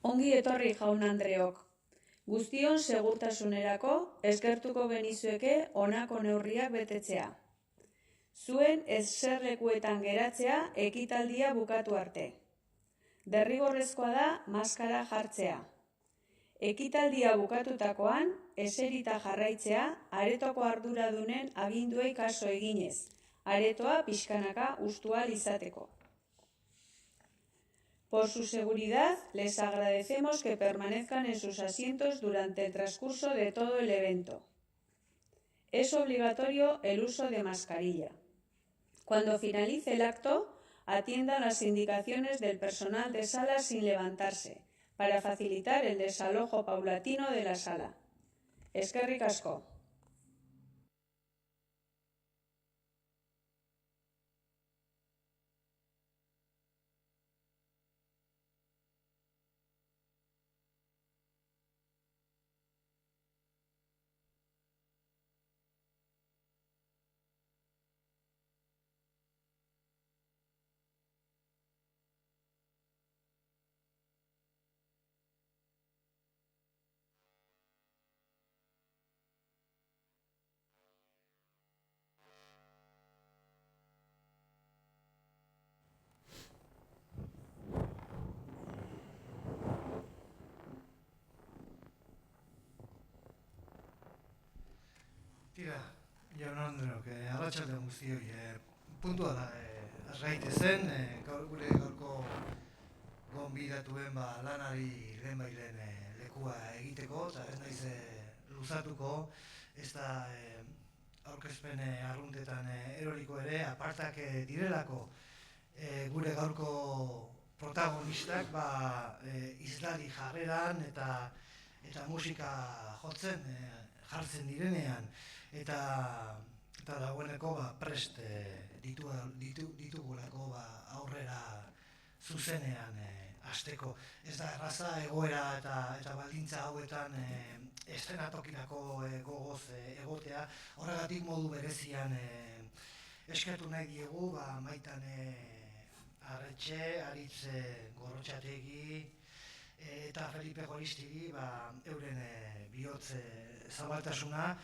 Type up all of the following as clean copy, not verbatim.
Ongi etorri jaun Andreok. Guztion segurtasunerako eskertuko genizueke honako neurriak betetzea. Zuen eserlekuetan geratzea ekitaldia bukatu arte. Derrigorrezkoa da maskara jartzea. Ekitaldia bukatutakoan eserita jarraitzea aretoko arduradunen aginduei kaso eginez, aretoa pixkanaka hustu ahal izateko. Por su seguridad, les agradecemos que permanezcan en sus asientos durante el transcurso de todo el evento. Es obligatorio el uso de mascarilla. Cuando finalice el acto, atiendan las indicaciones del personal de sala sin levantarse, para facilitar el desalojo paulatino de la sala. Eskerrik asko. Tira, jaun Andreok, arratsalde guztioi, puntua da, has gaitezen, gure gaurko gonbidatuen lanari lehenbailen lekua egiteko, eta ez naiz luzatuko, ez da aurkezpen arruntetan eroriko ere, apartak direlako gure gaurko protagonistak islari jarreran eta musika jotzen jartzen direnean, eta dagoeneko prest ditugulako aurrera zuzenean hasteko. Ez da erraza egoera eta baldintza hauetan eszenatokirako gogoz egotea, horregatik modu berezian eskertu nahi diegu Maitane Arretxe, Aritz Gorrotxategi eta Felipe Goristigi euren bihotz zabaltasuna,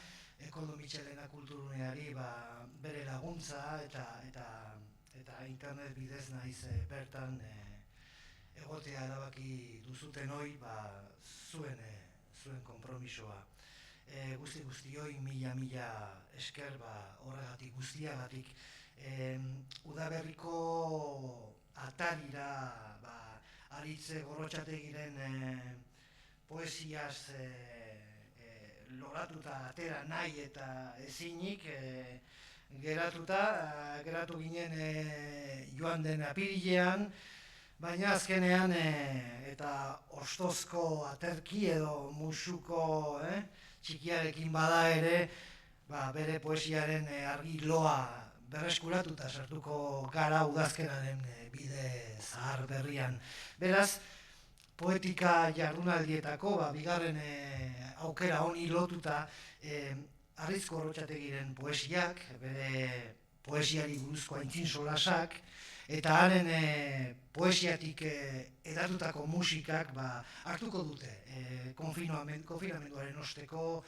Koldo Mitxelena kulturuneari bere laguntza eta internet bidez naiz bertan egotea erabaki duzuten hoi zuen konpromisoa. Guztioi mila esker horregatik guztiagatik. Udaberriko atarira Aritz Gorrotxategiren poesiaz loratuta atera nahi eta ezinik geratu ginen joan den apirilean, baina azkenean eta ostozko aterki edo musuko txikiarekin bada ere, bere poesiaren argi loa berreskuratuta sartuko gara udazkenaren bide zahar berrian. Beraz, poetika jardunaldietako bigarren aukera honi lotuta Aritz Gorrotxategiren poesiak, bere poesiari buruzko aintzin solasak, eta haren poesiatik edatutako musikak hartuko dute konfinamenduaren osteko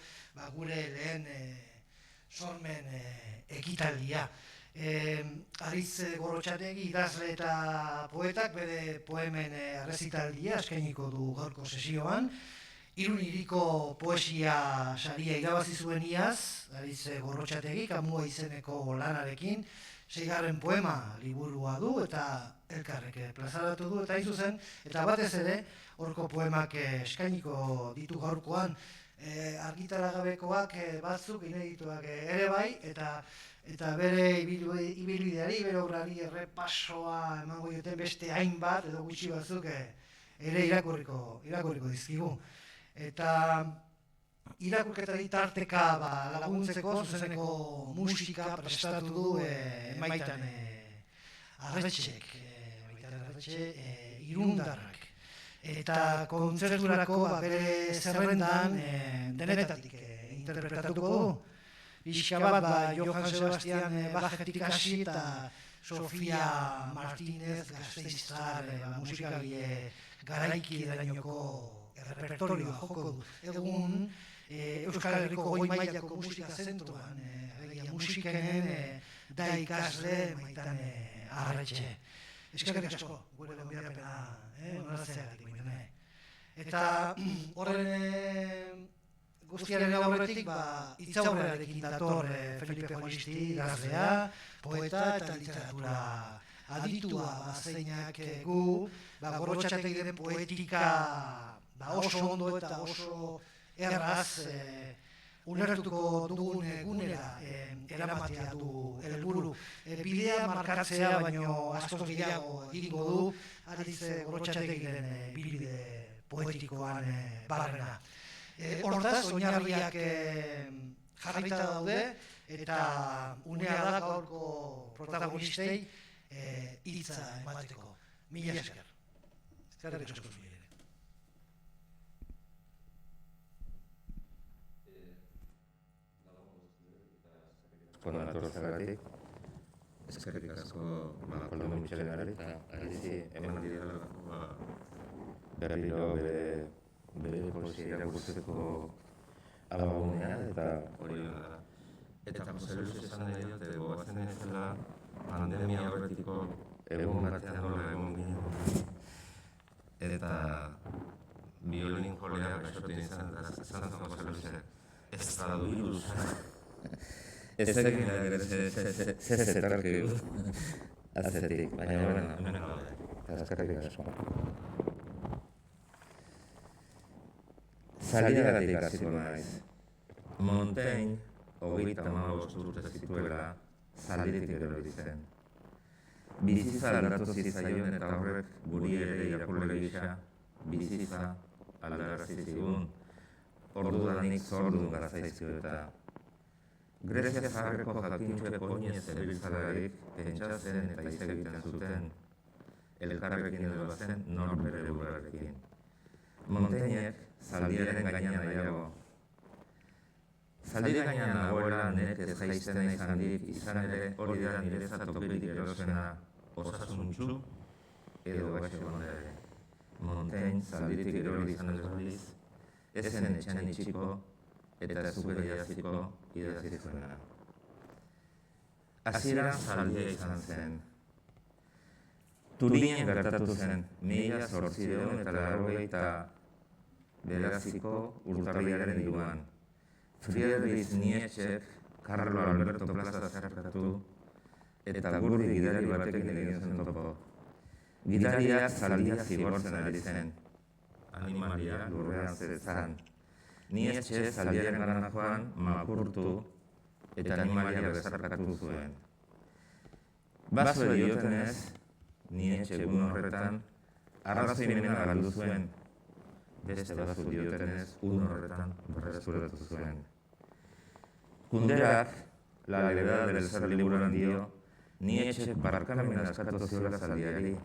gure lehen sormen ekitaldia. Aritz Gorrotxategi idazle eta poetak bere poemen errezitaldia eskainiko du gaurko sesioan. Iruniriko poesia saria irabazi zuen iaz, Aritz Gorrotxategi, Kamua izeneko lanarekin, 6. poema liburua du eta elkarrek plazaratu du, eta zuzen, eta batez ere, horko poemak eskainiko ditu gaurkoan, argitaragabekoak batzuk, inedituak ere bai, eta bere ibilbideari, bere obrari errepasoa emango duten beste hainbat, edo gutxi batzuk ere irakurriko dizkigu. Eta irakurketa ditarteka laguntzeko zuzeneko musika prestatu du Maitane Arretxek, Irundarrak. Eta kontzerturako bere zerrendan denetatik interpretatuko du. Pixka Johann Sebastian Bachetik hasi eta Sofia Martínez Gasteiztar musikagile garaiki edainoko repertorioa joko du. Egun Euskal Herriko goi mailako musika zentroan, musikenen da ikasle maitan arretxe. Eskerrik asko, gure gonbidapena, onartzeagatik baina. Eta horren guztiaren aurretik, hitzaurrearekin dator Felipe Juanisti idazlea, poeta eta literatura aditua, zeinak gu Gorrotxategiren poetika oso ondo eta oso erraz ulertuko dugun egunera eramatea du helburu. Bidea markatzea baino askoz gehiago egingo du Ariz Gorrotxategiren bilbide poetikoan barrena. Hortaz, oinarriak jarrita daude eta unea da gaurko protagonistei hitza emateko. Mila esker. Eskerrik asko zuri ere. Etortzeagatik, eskerrik asko Koldo Mitxelenari eta Arizi eman direlako berriro bere poesia irakurtzeko abagunea eta hori da. Eta poseluz esan nahi dut, gogoatzen ez dela pandemia horretiko egun batean nola egon ginen. Eta biolin jolea gaixotin izan zen poseluzek ez da du iruz. Ez egin ere zezetarki du, azetik, baina hemen gaude, eta eskerrik asko. Zaldiagatik hasiko naiz. Montaigne, 35 urte zituela, zalditik erori zen. Bizitza aldatu zitzaion eta horrek guri ere irakurle gisa, bizitza aldarazi zigun, ordudanik zordun garazaizkio eta Grezia zaharreko jakintxuek oinez zebiltzalarik pentsatzen eta hitz egiten zuten, elkarrekin edo zen nor bere buruarekin. Montaignek zaldiaren gainean nahiago. Zaldiaren gainean nagoela nek ez jaizten naiz handik izan ere hori da niretzat tokirik erosena osasuntsu edo gaixo gonda ere. Montaigne zalditik erori izan ez berriz, ez zen etxean itxiko eta zuk idatziko idatzi zuena. Hasieran zaldia izan zen. Turinen gertatu zen, 1889ko urtarrilaren 2an. Friedrich Nietzschek Carlo Alberto Plaza zerratu eta gurdi gidari batekin egin zen topo. Gidariak zaldia zigortzen ari zen. Animalia lurrean zeretzan. Nietzsche zaldiaren gana joan makurtu eta animalia bezarkatu zuen. Baso diotenez, Nietzsche egun horretan arrazoimena galdu zuen. Beste baso diotenez, egun horretan berreskuratu zuen. Kunderak, La levedad del ser liburuan dio, Nietzsche barkamena eskatu ziola zaldiari,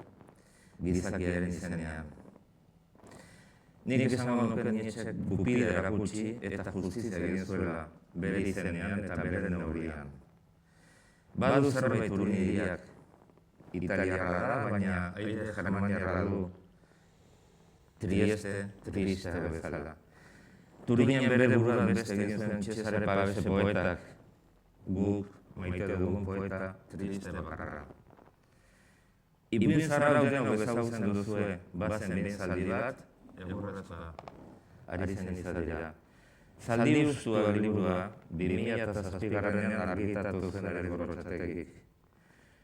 gizakiaren izenean. Nik esango nuke Nietzschek gupide erakutsi eta justizia egin zuela bere izenean eta bere neurrian. Badu zerbait Turiniak, italiarra da, baina aire germaniarra du, Trieste bezala. Turinien bere buruan beste egin zuen Cesare Pavese poetak, guk maite dugun poeta triste bakarra. Ipuin zarra denok ezagutzen duzue, bazen behin zaldi bat, egurratza ari zen izatera. Zaldi ustua liburua 2007 argitatu zen ere Gorrotxategik.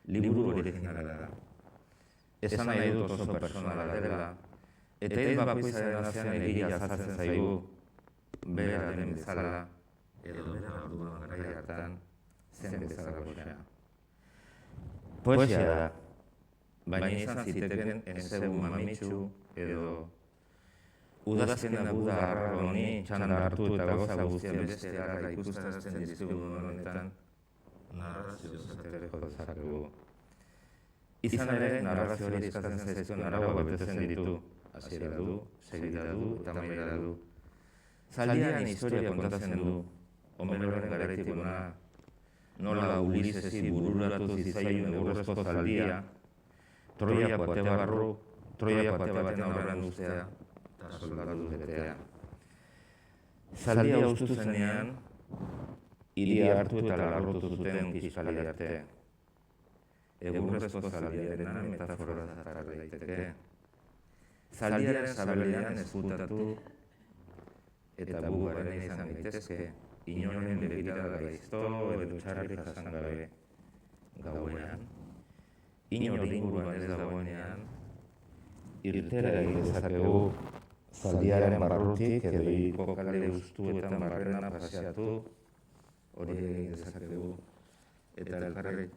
Liburu originala da. Esan nahi dut oso personala dela, eta ez bakoitzaren artean egia azaltzen zaigu, bera den bezala, edo bera orduan garai hartan, zen bezala goxea. Poesia da, baina izan ziteken enzegu mamitsu edo udazkena Buda arra honi txanda hartu eta goza guztia beste ara ikustarazten dizkigun honetan narrazio zateko dezakegu. Izan ere, narrazio hori eskatzen zaizkion araua betetzen ditu, hasiera du, segida du eta amaiera du. Zaldiaren historia kontatzen du, Homeroren garaitik ona, nola Ulisesi bururatu zitzaion egurrezko zaldia, Troiako ate barru Troiako ate baten aurrean uztea, eta soldadu betea. Zaldia ustu zenean, hiria hartu eta larrotu zuten kiskali arte. Egurrezko zaldiarena metafora jar daiteke. Zaldiaren sabelean ezkutatu eta bugaren izan gaitezke, inoren begirada gaizto edo txarrik jasan gabe gauean. Inor inguruan ez dagoenean, irtera egin dezakegu zaldiaren barrutik edo hiriko kale ustuetan barrena paseatu, hori egin dezakegu. Eta elkarri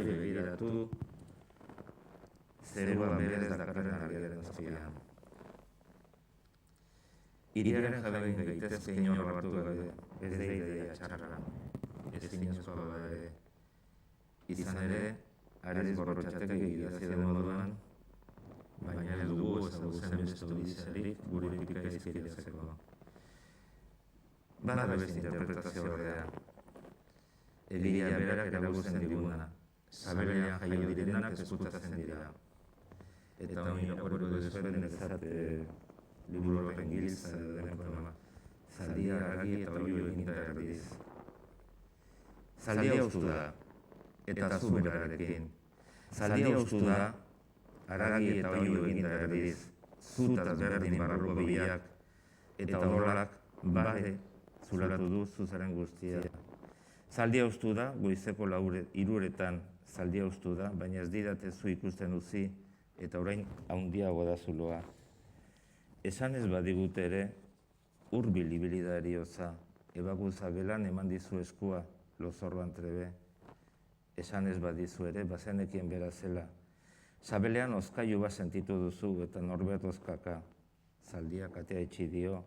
begiratu, zerua berez dakarren argiaren azpian. Hiriaren jabegin gaitezke inor hartu gabe, ez da ideia txarra, ez zinezkoa gabe. Izan ere, Ariz Gorrotxategi idazi den moduan, baina ez dugu ezagutzen beste odizerik gure ipika izkidazeko. Bada beste interpretazio ordea. Egia berak eragutzen diguna, sabelean jaio direnak ezkutatzen dira. Eta honi okoreko dezuen ezat liburu horren giltza den poema. Zaldia aragi eta oio eginda erdiz. Zaldia ustu da, eta zu berarekin. Zaldia ustu da, aragi eta oio eginda erdiz. Zutaz berdin barruko biak, eta odolak bare zulatu du zuzaren guztia. Zaldia ustu da, goizeko 3:00 zaldia ustu da, baina ez didate zu ikusten utzi eta orain haundiago da zuloa. Esan ez badigute ere, hurbil ibili da heriotza, ebakuntza gelan eman dizu eskua, lozorroan trebe. Esan ez badizu ere, bazenekien bera zela. Sabelean ozkailu bat sentitu duzu eta norbert ozkaka. Zaldiak atea itxi dio,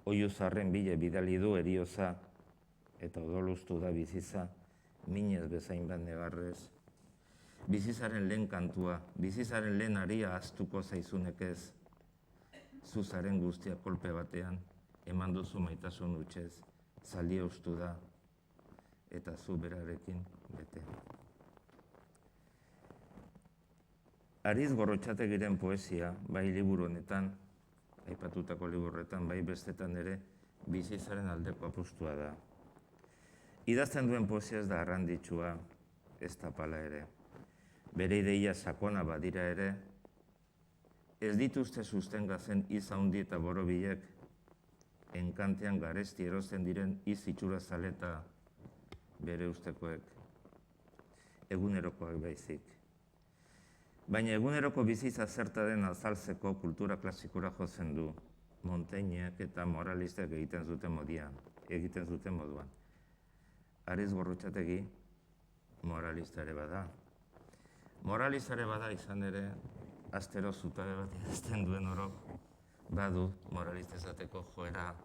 oihu zarren bile bidali du heriotza, eta odolustu da biziza, minez bezain bat negarrez. Bizizaren lehen kantua, bizizaren lehen aria ahaztuko zaizunek ez. Zuzaren guztia kolpe batean, eman duzu maitasun hutsez, zaldia ustu da, eta zu berarekin bete. Ariz Gorrotxategiren poesia, bai liburu honetan, aipatutako liburretan, bai bestetan ere, bizizaren aldeko apustua da. Idazten duen poesia ez da arranditsua, ez tapala ere. Bere ideia sakona badira ere, ez dituzte sustengatzen iz handi eta borobilek, enkantean garesti erosten diren iz itxura zaleta bere ustekoek, egunerokoak baizik. Baina eguneroko bizitza zerta den azaltzeko kultura klasikura jotzen du, Montaignek eta moralistek egiten zuten moduan. Ariz Gorrotxategi moralista ere bada. Moralista ere bada izan ere, astero zutabe bat idazten duen orok, badu moralista izateko joera,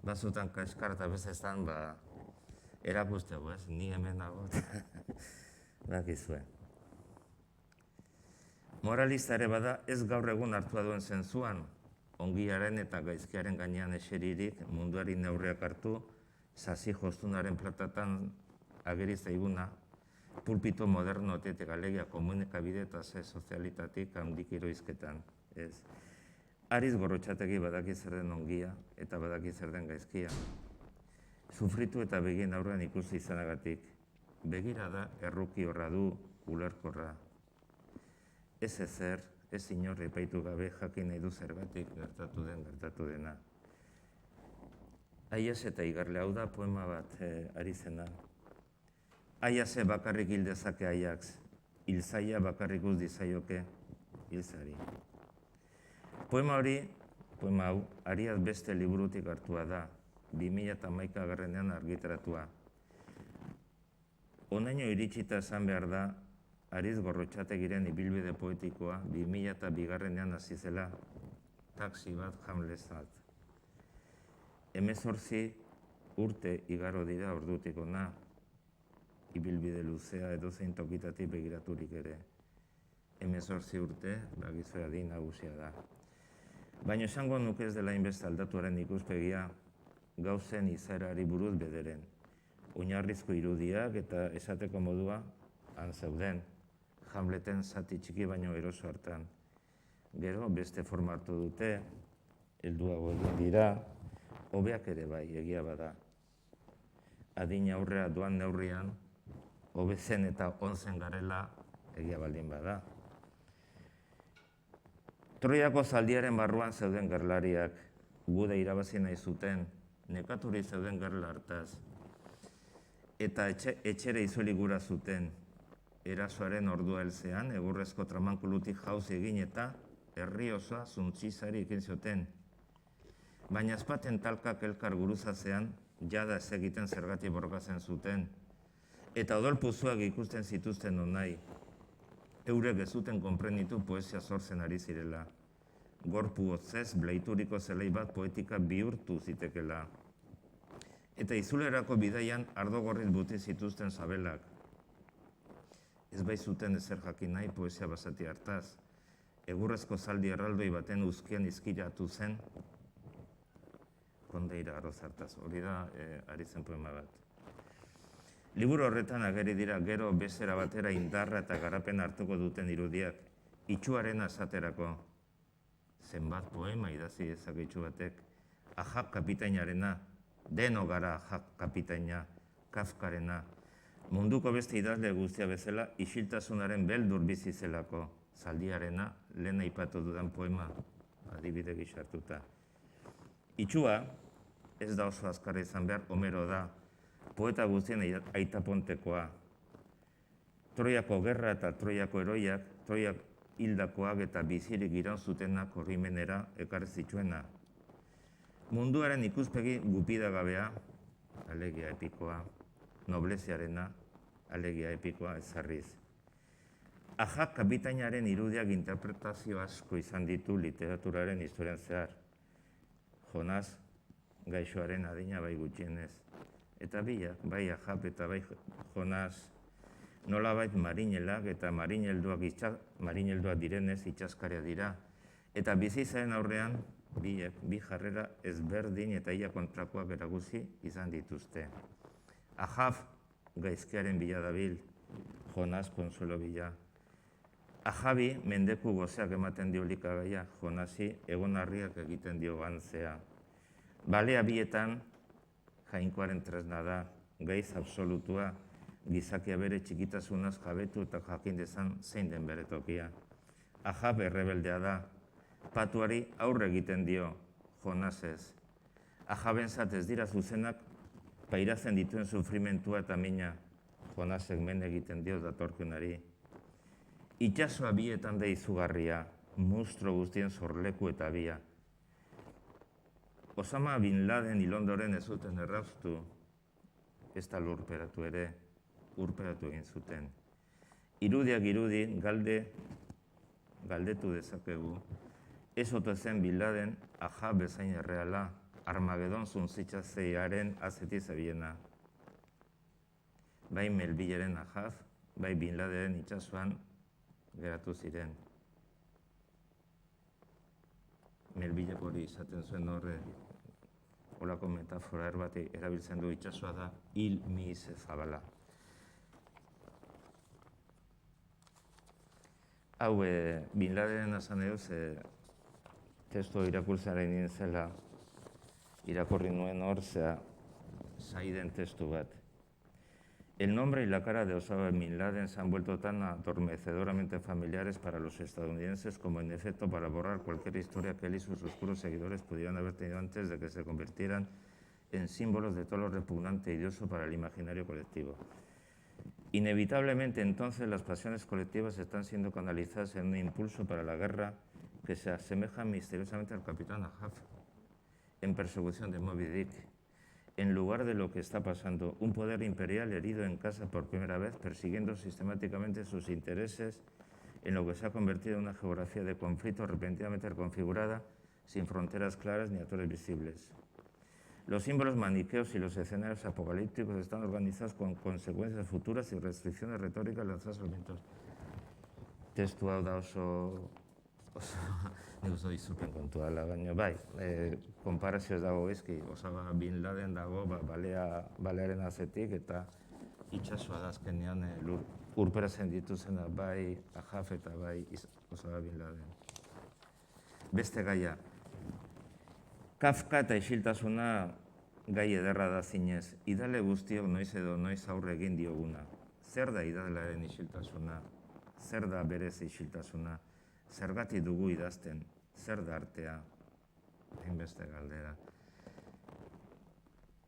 batzutan kaskar eta bezestan, erakustegu, ez? Ni hemen nago, bakizue. Moralista ere bada ez gaur egun hartua duen zentzuan, ongiaren eta gaizkiaren gainean eseririk munduari neurriak hartu, sasi jostunaren platatan ageri zaiguna, pulpito modernotetik alegia komunikabide eta sozialitatik handik iroizketan. Ariz Gorrotxategi badaki zer den ongia eta badaki zer den gaizkia. Sufritu eta begien aurrean ikusi izanagatik, begira da erruki horra du ulerkorra. Ez ezer, ez inor epaitu gabe jakin nahi du zergatik gertatu dena. Aiaz eta igarle hau da poema bat ari zena. Aiaze bakarrik hil dezake aiax, hilzaia bakarrik uz dizaioke hilzari. Poema hau, Ariaz beste liburutik hartua da, 2011 argitaratua. Honaino iritsita esan behar da, Ariz Gorrotxategiren ibilbide poetikoa 2002 hasi zela, taxi bat Hamletzat. 18 urte igaro dira ordutik ona, ibilbide luzea edozein tokitatik begiraturik ere. 18 urte, bagizue adin nagusia da. Baina esango nuke ez dela inbeste aldatuaren ikuspegia, gauzen izaerari buruz bederen. Oinarrizko irudiak eta esateko modua han zeuden, Hamleten zati txiki baino eroso hartan. Gero beste forma hartu dute, helduago egin dira, hobeak ere bai, egia bada. Adina aurrera doan neurrian, hobe zen eta onzen garela egia baldin bada. Troiako zaldiaren barruan zeuden gerlariak, gude irabazi nahi zuten, nekaturi zeuden gerla hartaz. Eta etxere izueli gura zuten, erasoaren ordua helzean, egurrezko tramankulutik jauzi egin eta herri osoa zuntzizari ekin zioten. Baina azpaten talkak elkar guruzatzean, jada ez egiten zergatik borrokatzen zuten. Eta odolpuzuak ikusten zituzten nahi. Eurek ez zuten konprenitu poesia sortzen ari zirela. Gorpu hotzez, bleituriko zelai bat poetika bihurtu zitekela. Eta izulerako bidaian ardo gorriz buti zituzten zabelak. Ez bai zuten ezer jakin nahi poesia basati hartaz. Egurrezko zaldi erraldoi baten uzkian izkiratu zen, kondeira arroz hartaz, hori da ari zen poema bat. Liburu horretan ageri dira gero bezera batera indarra eta garapen hartuko duten irudiak, itxuaren azaterako. Zenbat poema idazi dezake itxu batek, Ahab kapitainarena, deno gara Ahab kapitaina, Kafkarena, munduko beste idazle guztia bezala, isiltasunaren beldur bizi zelako, zaldiarena, lehen aipatu dudan poema, adibide gisa hartuta. Itxua, ez da oso azkarra izan behar, Homero da, poeta guztien aitapontekoa. Troiako gerra eta Troiako heroiak, Troiak hildakoak eta bizirik iraun zutenak horrimenera ekarri zituena. Munduaren ikuspegi gupidagabea, alegia epikoa, nobleziarena, alegia epikoa ezarriz. Ahab kapitainaren irudiak interpretazio asko izan ditu literaturaren historian zehar. Jonas, gaixoaren adina bai gutxienez. Eta biak, bai Ahab eta bai Jonas, nolabait marinelak eta marinelduak direnez itxaskaria dira. Eta bizizaren aurrean, bi jarrera ezberdin eta ia kontrakoak eraguzi izan dituzte. Ahab gaizkearen bila dabil, Jonas konsuelo bila. Ahabi mendeku gozeak ematen dio likagaia, Jonasi egonarriak egiten dio gantzea. Balea bietan jainkoaren tresna da, gaiz absolutua, gizakia bere txikitasunaz jabetu eta jakin dezan zein den bere tokia. Ahab errebeldea da, patuari aurre egiten dio, Jonasez. Ahabentzat ez dira zuzenak pairatzen dituen sufrimentua eta mina, Jonasek men egiten dio datorkionari. Itxasoa bietan da izugarria, monstro guztien zorleku eta bia. Osama Bin Laden hilondoren ez zuten erraustu, ez da lurperatu ere, urperatu egin zuten. Irudiak irudi, galdetu dezakegu, ez ote zen Bin Laden Ahab bezain erreala, Armagedon zuntzitzazearen azeti zebiena. Bai Melbileren Ahab, bai Bin Ladenen itxasuan geratu ziren. Melbilek hori izaten zuen horre, holako metafora erbati erabiltzen du itxasua da, hil mihiz zabala. Hau, Bin Ladenen azan edo, testu irakurtzaren nintzela, irakurri nuen hor, zaiden testu bat. El nombre y la cara de Osama Bin Laden se han vuelto tan adormecedoramente familiares para los estadounidenses como en efecto para borrar cualquier historia que él y sus oscuros seguidores pudieran haber tenido antes de que se convirtieran en símbolos de todo lo repugnante y odioso para el imaginario colectivo. Inevitablemente entonces las pasiones colectivas están siendo canalizadas en un impulso para la guerra que se asemeja misteriosamente al capitán Ahab en persecución de Moby Dick. En lugar de lo que está pasando, un poder imperial herido en casa por primera vez, persiguiendo sistemáticamente sus intereses en lo que se ha convertido en una geografía de conflicto repentinamente reconfigurada, sin fronteras claras ni actores visibles. Los símbolos maniqueos y los escenarios apocalípticos están organizados con consecuencias futuras y restricciones retóricas lanzadas al viento. Testu hau da oso nik oso izupen kontua da, baina bai, konparazio ez dago ezki, Osama Bin Laden dago balearen azetik eta itxasua da azkenean urperatzen dituzena bai Ahab eta bai Osama Bin Laden. Beste gaia. Kafka eta isiltasuna gai ederra da zinez. Idale guztiok noiz edo noiz aurre egin dioguna. Zer da idazlearen isiltasuna? Zer da berez isiltasuna? Zergatik dugu idazten? Zer da artea? Hainbeste galdera.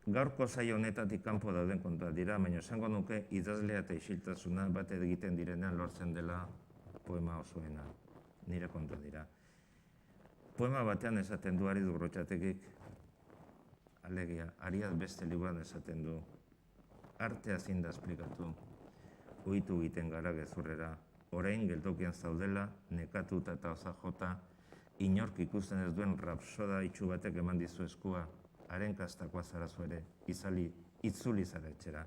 Gaurko saio honetatik kanpo dauden kontuak dira, baina esango nuke idazlea eta isiltasuna bat egiten direnean lortzen dela poema osoena. Nire kontua dira. Poema batean esaten du Aritz Gorrotxategik, alegia, Ariaz beste liburuan esaten du, artea ezin da esplikatu, ohitu egiten gara gezurrera, orain geltokian zaudela, nekatuta eta osajota, inork ikusten ez duen rapsoda itxu batek eman dizu eskua, haren kastakoa zara zu ere, itzuli zara etxera.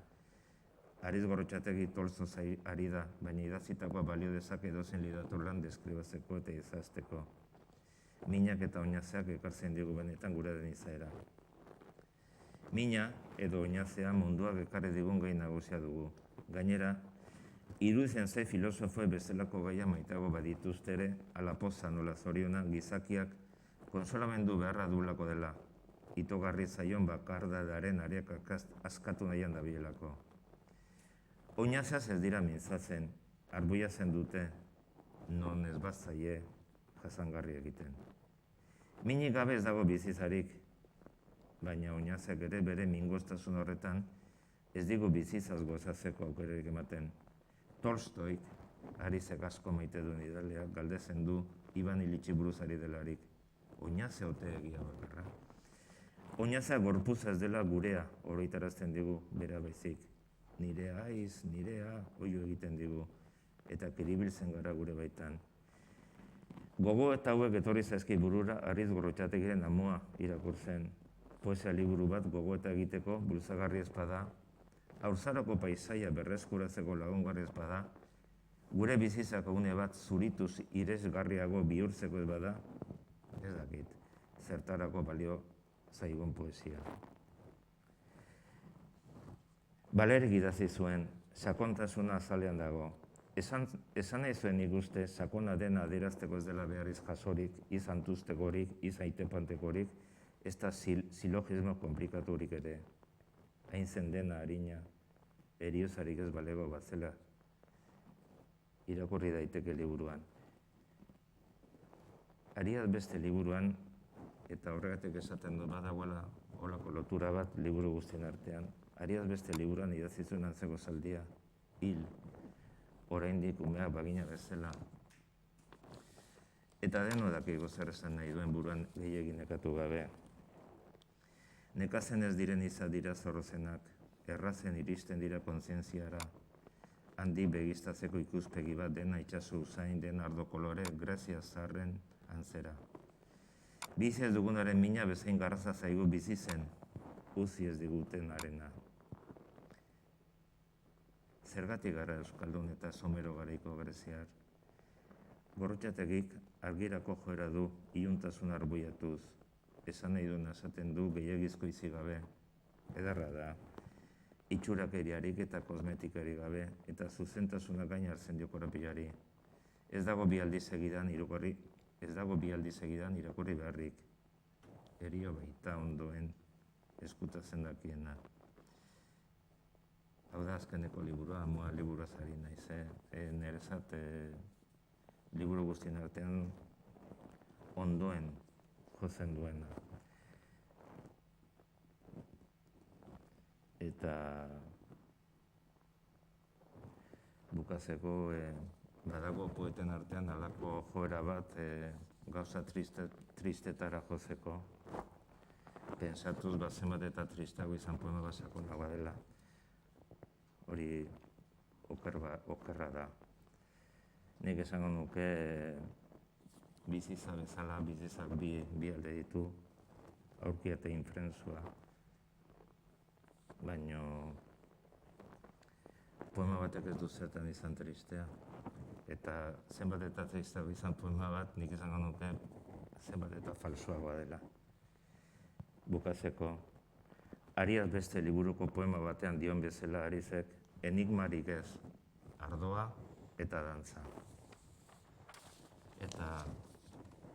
Aritz Gorrotxategi Tolstoi ari da, baina idazitakoa balio dezake edozein literatur lan deskribatzeko eta izazteko. Minak eta oinazeak ekartzen digu benetan gure den izaera. Mina edo oinazea munduak ekarri digun gai nagusia dugu. Gainera, iruditzen zait filosofo bezalako gaia maitago badituzte ere, ala poza nola zoriona gizakiak konsolamendu beharra duelako dela. Itogarri zaion bakardadaren ariak askatu nahian dabilelako. Oinazeaz ez dira mintzatzen, arbuiatzen dute, non ez bat zaie jasangarri egiten. Minik gabe ez dago bizizarik, baina oinazeak ere bere mingoztasun horretan ez digu bizizaz gozatzeko aukererik ematen. Tolstoik, Arizek asko maite duen idazleak, galdetzen du Iban Ilitxi buruz ari delarik. Oinaze ote egia bakarra. Oinazea gorputza ez dela gurea oroitarazten digu bera baizik. Nirea aiz, nirea, oio egiten digu, eta kiribiltzen gara gure baitan. Gogo eta hauek etorri zaizki burura Aritz Gorrotxategiren Amua irakurtzen. Poesia liburu bat gogoeta egiteko bultzagarri ez bada, haurzaroko paisaia berreskuratzeko lagungarri ez bada, gure bizitzako une bat zurituz iresgarriago bihurtzeko ez bada, ez dakit, zertarako balio zaigun poesia. Balerik idatzi zuen, sakontasuna azalean dago. Esan nahi zuen ikuste, sakona dena adierazteko ez dela beharriz jasorik, izan tuztekorik, izan itepantekorik, ez da silogismo komplikaturik ere. Hain zen dena harina, eriozarik ez balego bat zela. Irakurri daiteke liburuan. Ariaz beste liburuan, eta horregatik esaten dut badagoela holako lotura bat liburu guztien artean, Ariaz beste liburuan idatzi zuen antzeko zaldia, hil, oraindik umeak bagina bezala. Eta deno dakigu zer esan nahi duen buruan gehiegin nekatu gabe. Nekazen ez diren izan dira zorrozenak, errazen iristen dira kontzientziara, handi begiztatzeko ikuspegi bat dena itxasu usain den ardo kolore Grezia zaharren antzera. Bizi ez dugunaren mina bezain garraza zaigu bizi zen, uzi ez diguten arena. Zergatik gara euskaldun eta somero garaiko greziar. Gorrotxategik argirako joera du iluntasun arbuiatuz. Esan nahi duen esaten du gehiagizko izi gabe. Edarra da, itxurakeriarik eta kosmetikarik gabe eta zuzentasuna gain hartzen dio korapilari. Ez dago bi aldiz segidan irakurri beharrik. Erio baita ondoen eskutatzen dakiena. Hau da azkeneko liburua, Amua liburuaz ari naiz, nerezat liburu guztien artean ondoen jotzen duena. Eta bukatzeko badago poeten artean halako joera bat gauza tristetara jotzeko. Pentsatuz bat zenbat eta tristago izan poema bat sakonagoa dela. Hori okerra da. Nik esango nuke bizitza bezala, bizitzak bi alde ditu, aurki eta infrentzua. Baina poema batek ez du zertan izan tristea. Eta zenbat eta tristago izan poema bat, nik esango nuke zenbat eta falsuagoa dela. Bukatzeko, Ariaz beste liburuko poema batean dion bezala Arizek, enigmarik ez, ardoa eta dantza. Eta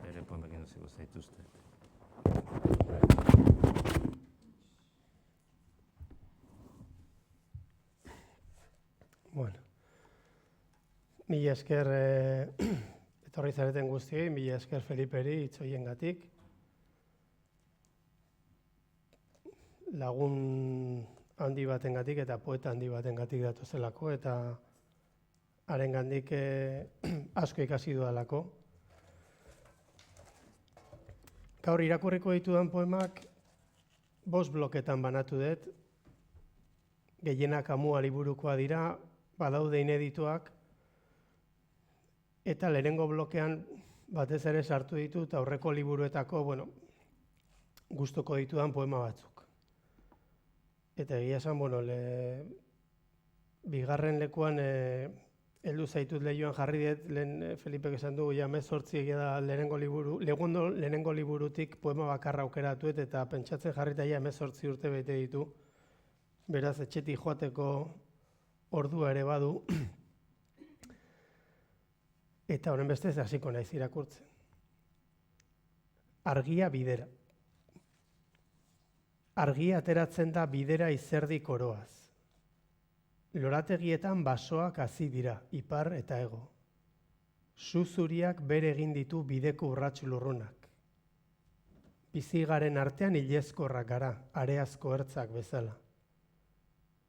bere poemekin duziko zaituzte. Bueno, mila esker etorri zareten guztiei, mila esker Feliperi hitz horiengatik. Lagun handi batengatik eta poeta handi batengatik datozelako eta harengandik asko ikasi dudalako. Gaur irakurriko ditudan poemak 5 bloketan banatu dut. Gehienak Amua liburukoa dira, badaude inedituak, eta lehenengo blokean batez ere sartu ditut aurreko liburuetako, gustuko ditudan poema batzuk. Eta egia esan, bigarren lekuan heldu zaitut lehioan jarri dut, lehen Felipek esan du, ja 18 egia da lehenengo liburutik poema bakarra aukeratuet, eta pentsatzen jarrita ja 18 urte bete ditu. Beraz, etxetik joateko ordua ere badu. Eta horren bestez hasiko naiz irakurtzen. Argia bidera. Argia ateratzen da bidera izerdi koroaz. Lorategietan basoak hazi dira, ipar eta hego. Zuzuriak bere egin ditu bideko urrats lurrunak. Bizigaren artean ilezkorrak gara, areazko ertzak bezala.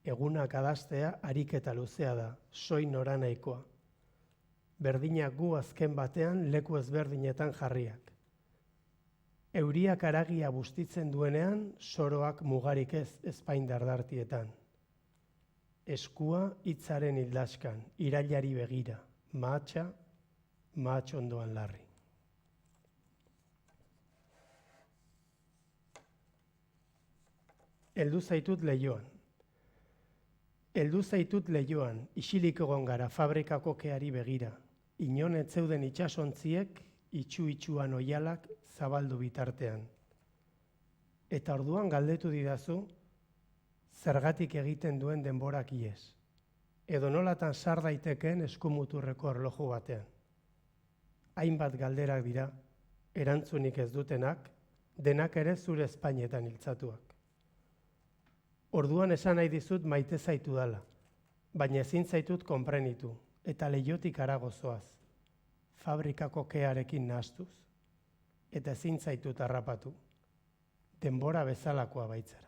Egunak adastea ariketa luzea da, soin noranahikoa. Berdinak gu azken batean leku ezberdinetan jarriak. Euriak haragia bustitzen duenean, soroak mugarik ez ezpaindardartietan. Eskua hitzaren hildaskan, irailari begira, mahatsa, mahats ondoan larri. Heldu zaitut leioan. Heldu zaitut leioan, isilik egon gara fabrikako keari begira. Inon ez zeuden itsasontziek, itxu-itxuan oialak zabaldu bitartean. Eta orduan galdetu didazu, zergatik egiten duen denborak iez. Edo nolatan sar daitekeen eskumuturreko erloju batean. Hainbat galderak dira, erantzunik ez dutenak, denak ere zure espainetan hiltzatuak. Orduan esan nahi dizut maite zaitu dala, baina ezin zaitut konprenitu, eta leiotik harago zoaz, fabrikako kearekin nahastuz, eta ezin zaitut harrapatu, denbora bezalakoa baitzara.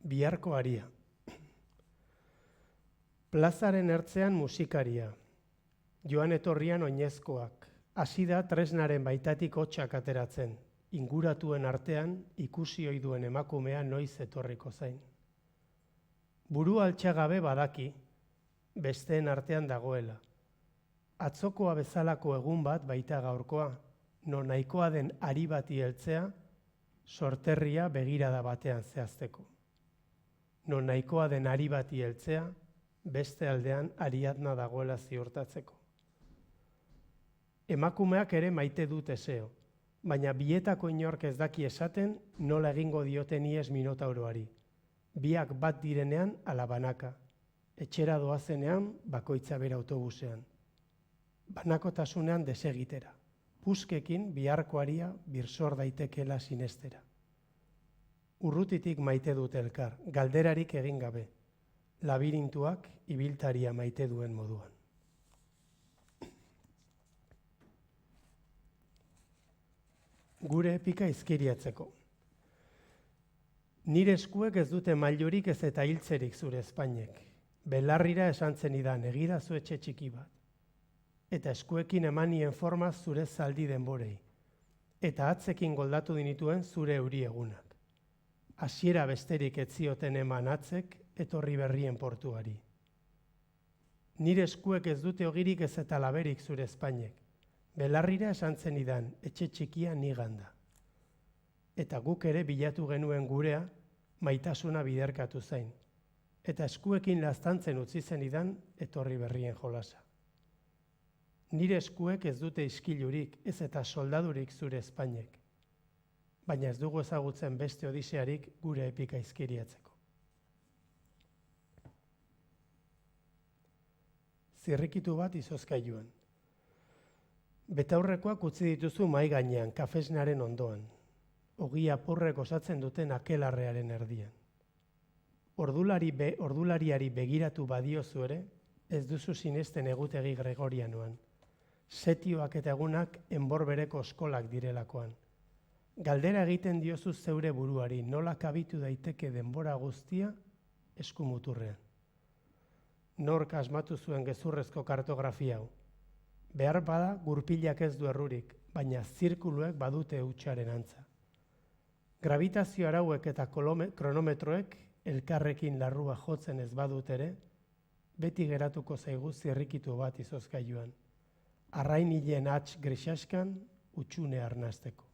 Biharko aria. Plazaren ertzean musikaria, joan etorrian oinezkoak, hasi da tresnaren baitatik hotsak ateratzen, inguratuen artean ikusi ohi duen emakumea noiz etorriko zain. Buru altxagabe badaki, besteen artean dagoela. Atzokoa bezalako egun bat baita gaurkoa, non nahikoa den ari bati heltzea, sorterria begirada batean zehazteko. Non nahikoa den ari bati heltzea, beste aldean Ariadna dagoela ziurtatzeko. Emakumeak ere maite dut Teseo, baina bietako inork ez daki esaten nola egingo dioten ies Minotauroari. Biak bat direnean ala banaka, etxera doazenean bakoitza bere autobusean. Banakotasunean desegitera, puskekin biharko aria birsor daitekela sinestera. Urrutitik maite dut elkar, galderarik egin gabe, labirintuak ibiltaria maite duen moduan. Gure epika izkiriatzeko. Nire eskuek ez dute mailurik ez eta hiltzerik zure espainek. Belarrira esan zenidan egidazu etxe txiki bat. Eta eskuekin emanien formaz zure zaldi denborei. Eta atzekin goldatu dinituen zure euri egunak. Hasiera besterik ez zioten eman atzek etorri berrien portuari. Nire eskuek ez dute ogirik ez eta laberik zure espainek. Belarrira esan zenidan, etxe txikia niganda. Eta guk ere bilatu genuen gurea, maitasuna biderkatu zain. Eta eskuekin laztantzen utzi zenidan, etorri berrien jolasa. Nire eskuek ez dute iskilurik, ez eta soldadurik zure espainek. Baina ez dugu ezagutzen beste odisearik gure epika izkiriatzeko. zirrikitu bat izozkailuan. Betaurrekoak utzi dituzu mahai gainean, kafesnearen ondoan. Ogi apurrek osatzen duten akelarrearen erdian. Ordulariari begiratu badiozu ere, ez duzu sinesten egutegi Gregorianoan. Setioak eta egunak enbor bereko eskolak direlakoan. Galdera egiten diozu zeure buruari, nola kabitu daiteke denbora guztia eskumuturrean. Nork asmatu zuen gezurrezko kartografia hau. Behar bada gurpilak ez du errurik, baina zirkuluek badute hutsaren antza. Gravitazio arauek eta kronometroek elkarrekin larrua jotzen ez badut ere, beti geratuko zaigu zirrikitu bat izozkailuan. Arrainilen hats grisaskan utxune arnasteko.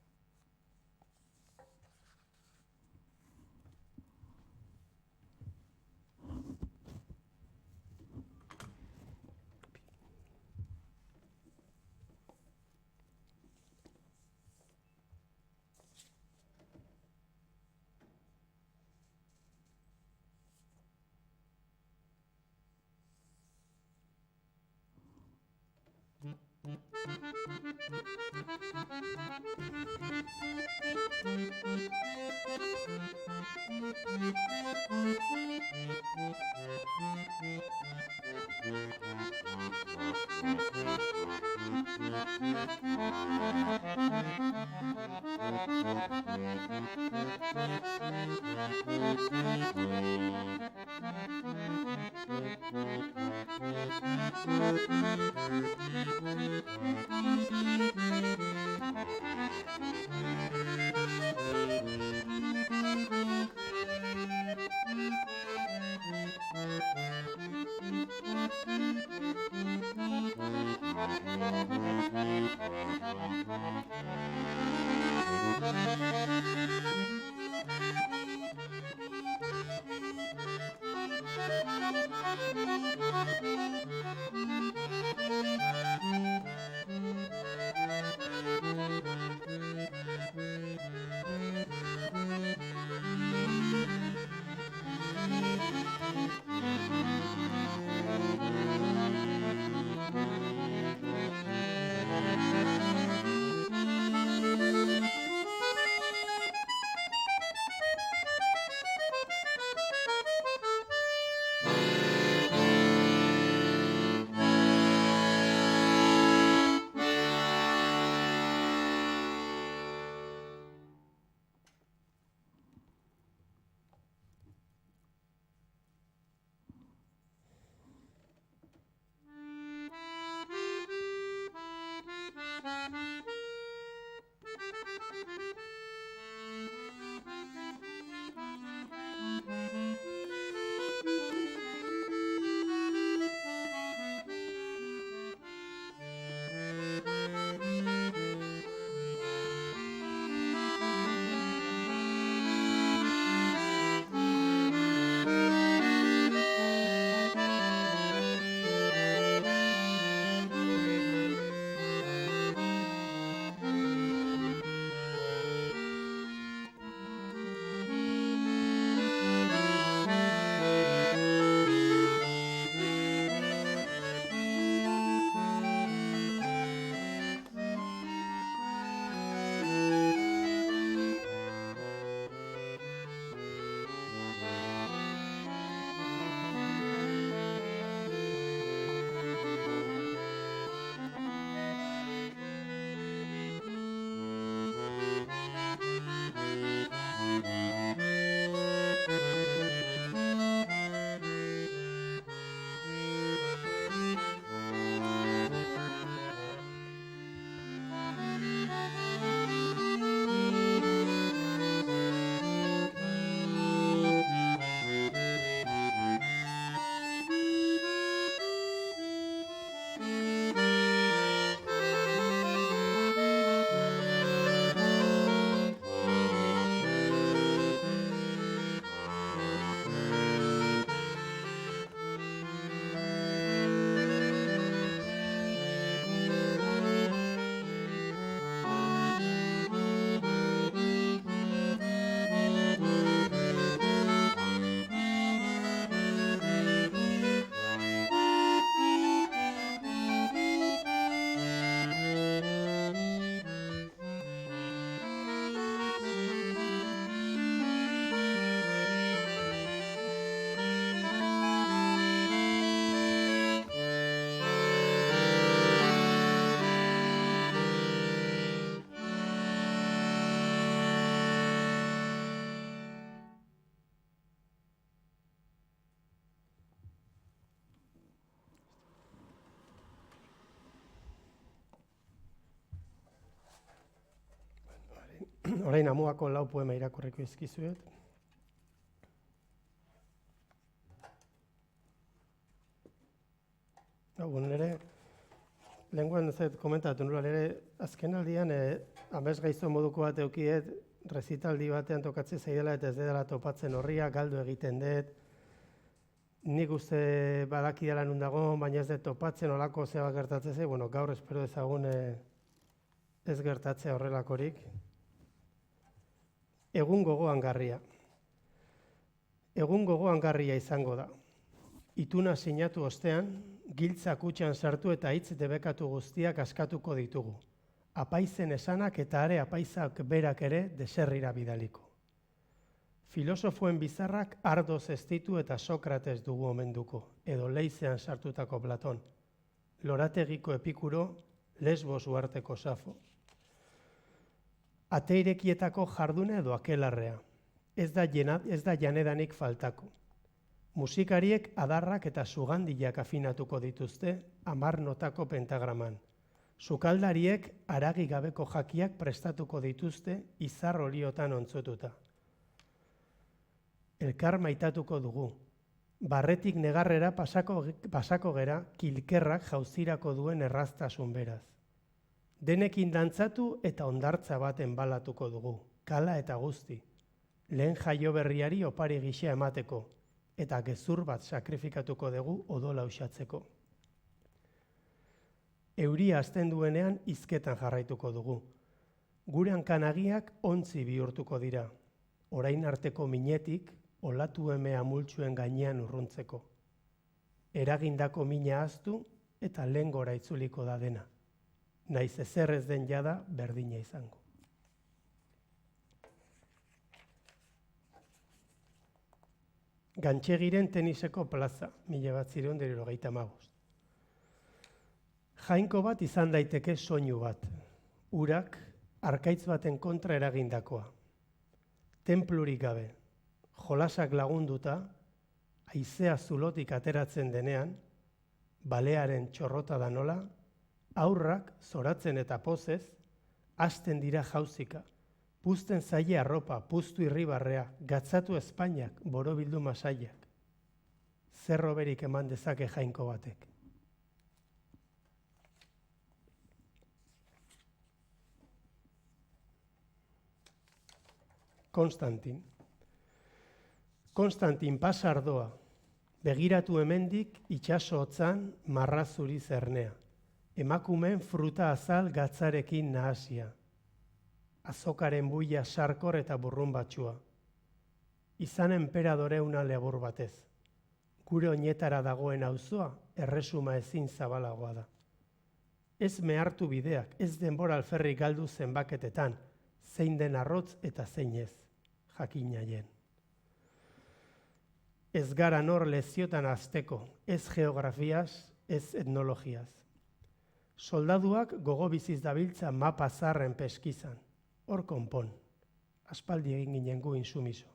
Orain Amuako 4 poema irakurriko izkizuet. Nire, lehenguan komentatu nula, nire azken aldian amez gaizto moduko bat eukiet, rezitaldi batean tokatzen zaidela eta ez dela topatzen horria, galdu egiten dut. Nik uste badakidala nun dagoen, baina ez dut topatzen olako zeba gertatzen zei, bueno, gaur espero ezagun ez gertatzea horrelakorik. Egun gogoan garria. Egun gogoan garria izango da. Ituna sinatu ostean, giltza kutxan sartu eta hitz debekatu guztiak askatuko ditugu. Apaizen esanak eta are apaizak berak ere deserrira bidaliko. Filosofoen bizarrak Ardoz ez ditu eta Sokrates dugu omenduko, edo leizean sartutako Platon. Lorategiko Epikuro, Lesbos uharteko Safo. Ateirekietako jardune edo akelarrea. Ez da janedanik faltako. Musikariek adarrak eta sugandiak afinatuko dituzte 10 notako pentagraman. Sukaldariek haragi gabeko jakiak prestatuko dituzte izar oliotan ontzututa. Elkar maitatuko dugu. Barretik negarrera pasako gera kilkerrak jauzirako duen erraztasun beraz. Denekin dantzatu eta ondartza baten balatuko dugu, kala eta guzti. Lehen jaio berriari opari gisa emateko, eta gezur bat sakrifikatuko dugu odola usatzeko. Euria hasten duenean hizketan jarraituko dugu. Gure hankanagiak ontzi bihurtuko dira, orain arteko minetik olatu emea multsuen gainean urruntzeko. Eragindako mina ahaztu eta lehen gora itzuliko da dena. Naiz ezer ez den jada berdina izango. Gantxegiren teniseko plaza, 1975. Jainko bat izan daiteke soinu bat, urak arkaitz baten kontra eragindakoa. Tenplurik gabe, jolasak lagunduta, haizea zulotik ateratzen denean, balearen txorrota da nola, aurrak zoratzen eta pozez, hasten dira jauzika, puzten zaie arropa, puztu irribarrea, gatzatu Espainiak, borobildu masaiak. Zerro berik eman dezake jainko batek. Konstantin. Konstantin pasardoa, begiratu hemendik itxaso hotzan marrazuri zernea. Emakumeen fruta azal gatzarekin nahasia. Azokaren buia sarkor eta burrun batsua. Izan enperadore una lebur batez. Gure oinetara dagoen auzoa erresuma ezin zabalagoa da. Ez mehartu bideak, ez denbora alferri galdu zenbaketetan, zein den arrotz eta zein ez, jakinaien. Ez gara nor leziotan azteko, ez geografiaz, ez etnologiaz. Soldaduak gogo biziz dabiltza mapa zarren peskizan. Hor konpon, aspaldi egin ginen gu insumiso.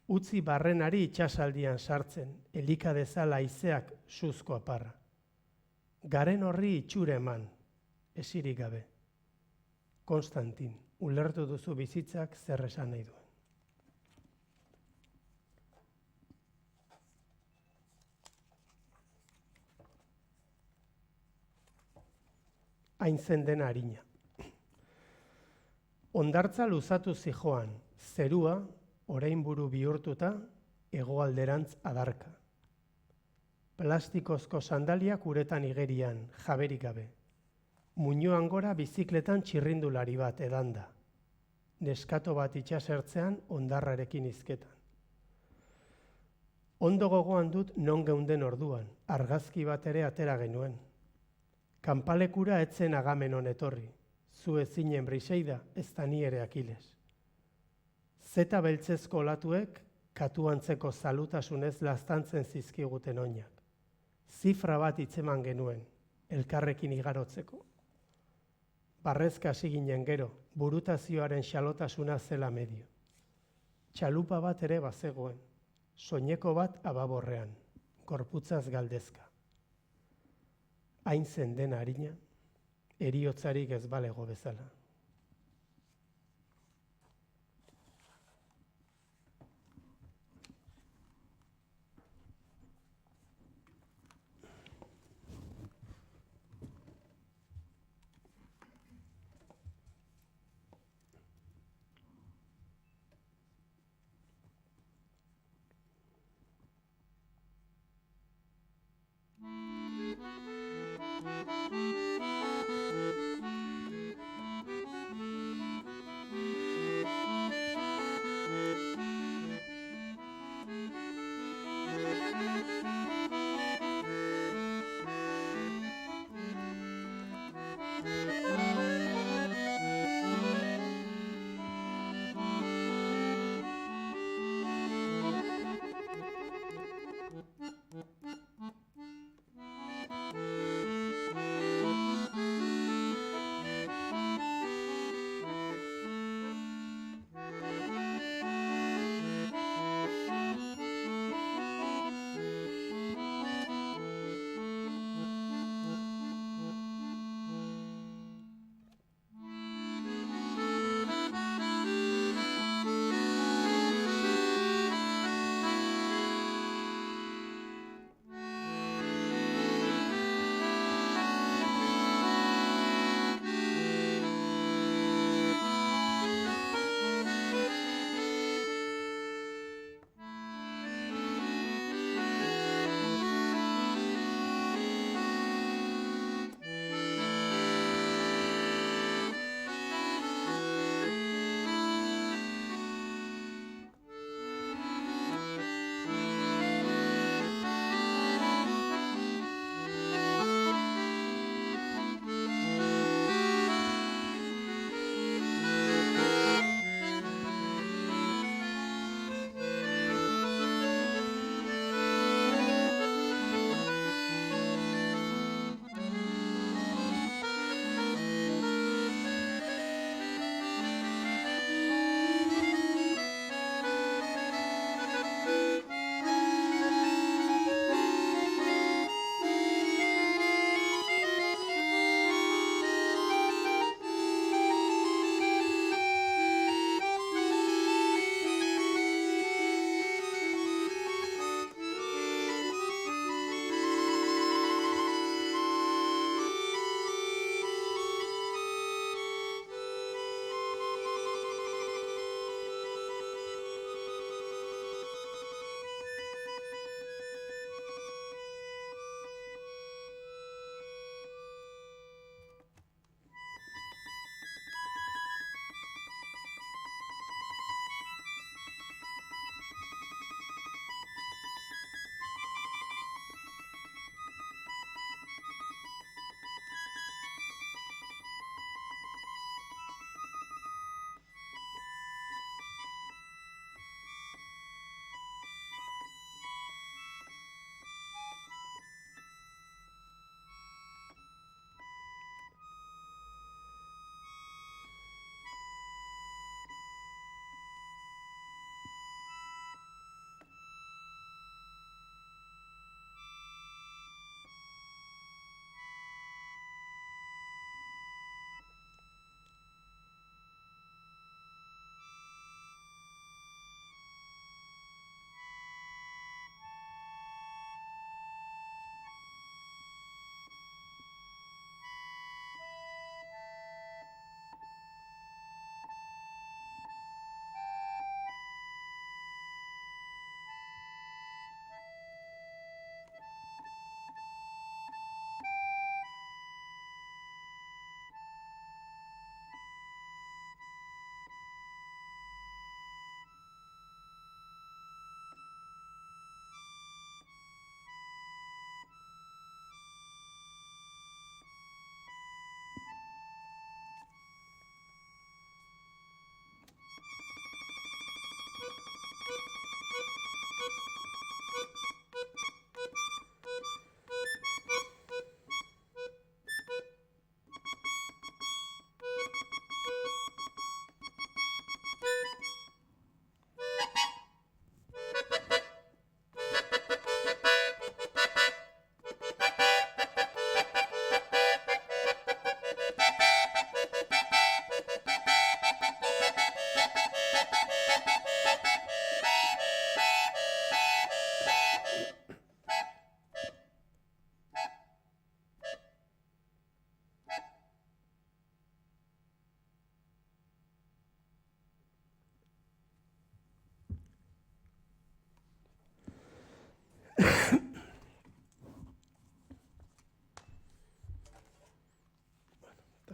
Utzi barrenari itxasaldian sartzen, elika dezala haizeak suzko aparra. Garen horri itxure eman, esirik gabe. Konstantin, ulertu duzu bizitzak zer esan nahi duen. Hain zen den harina. Ondartza luzatu zijoan, zerua, orain buru bihurtuta, hegoalderantz adarka. Plastikozko sandaliak uretan igerian, jaberik gabe. Muinoan gora bizikletan txirrindulari bat edanda. Neskato bat itxasertzean ondarrarekin hizketan. Ondo gogoan dut non geunden orduan, argazki bat ere atera genuen. Kanpalekura etzen Agamenon etorri, zu ezinen Briseida, ez da ni ere Akiles. Zeta beltzezko olatuek, katuantzeko zalutasunez laztantzen zizkiguten oinak. Zifra bat hitzeman genuen, elkarrekin igarotzeko. Barrezka hasi ginen gero, burutazioaren xalotasuna zela medio. Txalupa bat ere bazegoen, soineko bat ababorrean, gorputzaz galdezka. Hain zen den harina, eriotzarik ez balego bezala.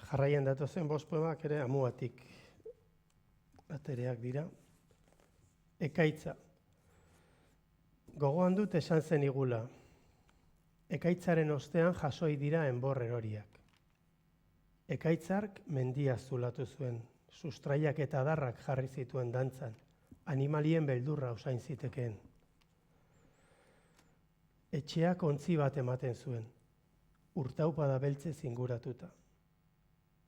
Jarraian datozen 5 poemak ere amuatik atereak dira. Ekaitza. Gogoan dut esan zen igula. Ekaitzaren ostean jasoi dira enbor eroriak. Ekaitzark mendia zulatu zuen, sustraiak eta adarrak jarri zituen dantzan, animalien beldurra usain zitekeen. Etxeak ontzi bat ematen zuen, urtaupada beltzez inguratuta.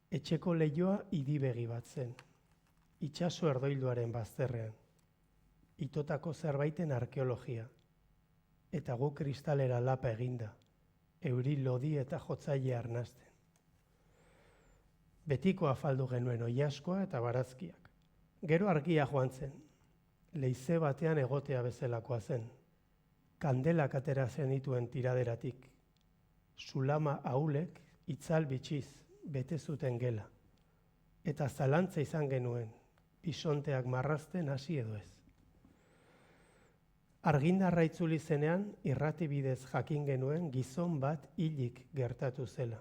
Etxeko leihoa idibegi bat zen, itsaso erdoilduaren bazterrean, itotako zerbaiten arkeologia, eta gu kristalera lapa eginda, euri lodi eta jotzaile arnasten. Betiko afaldu genuen oilaskoa eta barazkiak. Gero argia joan zen, leize batean egotea bezalakoa zen. Kandelak atera zenituen tiraderatik. Zulama ahulek itzal bitxiz bete zuten gela. Eta zalantza izan genuen, bisonteak marrazten hasi edo ez. Argindarra itzuli zenean, irrati bidez jakin genuen gizon bat hilik gertatu zela.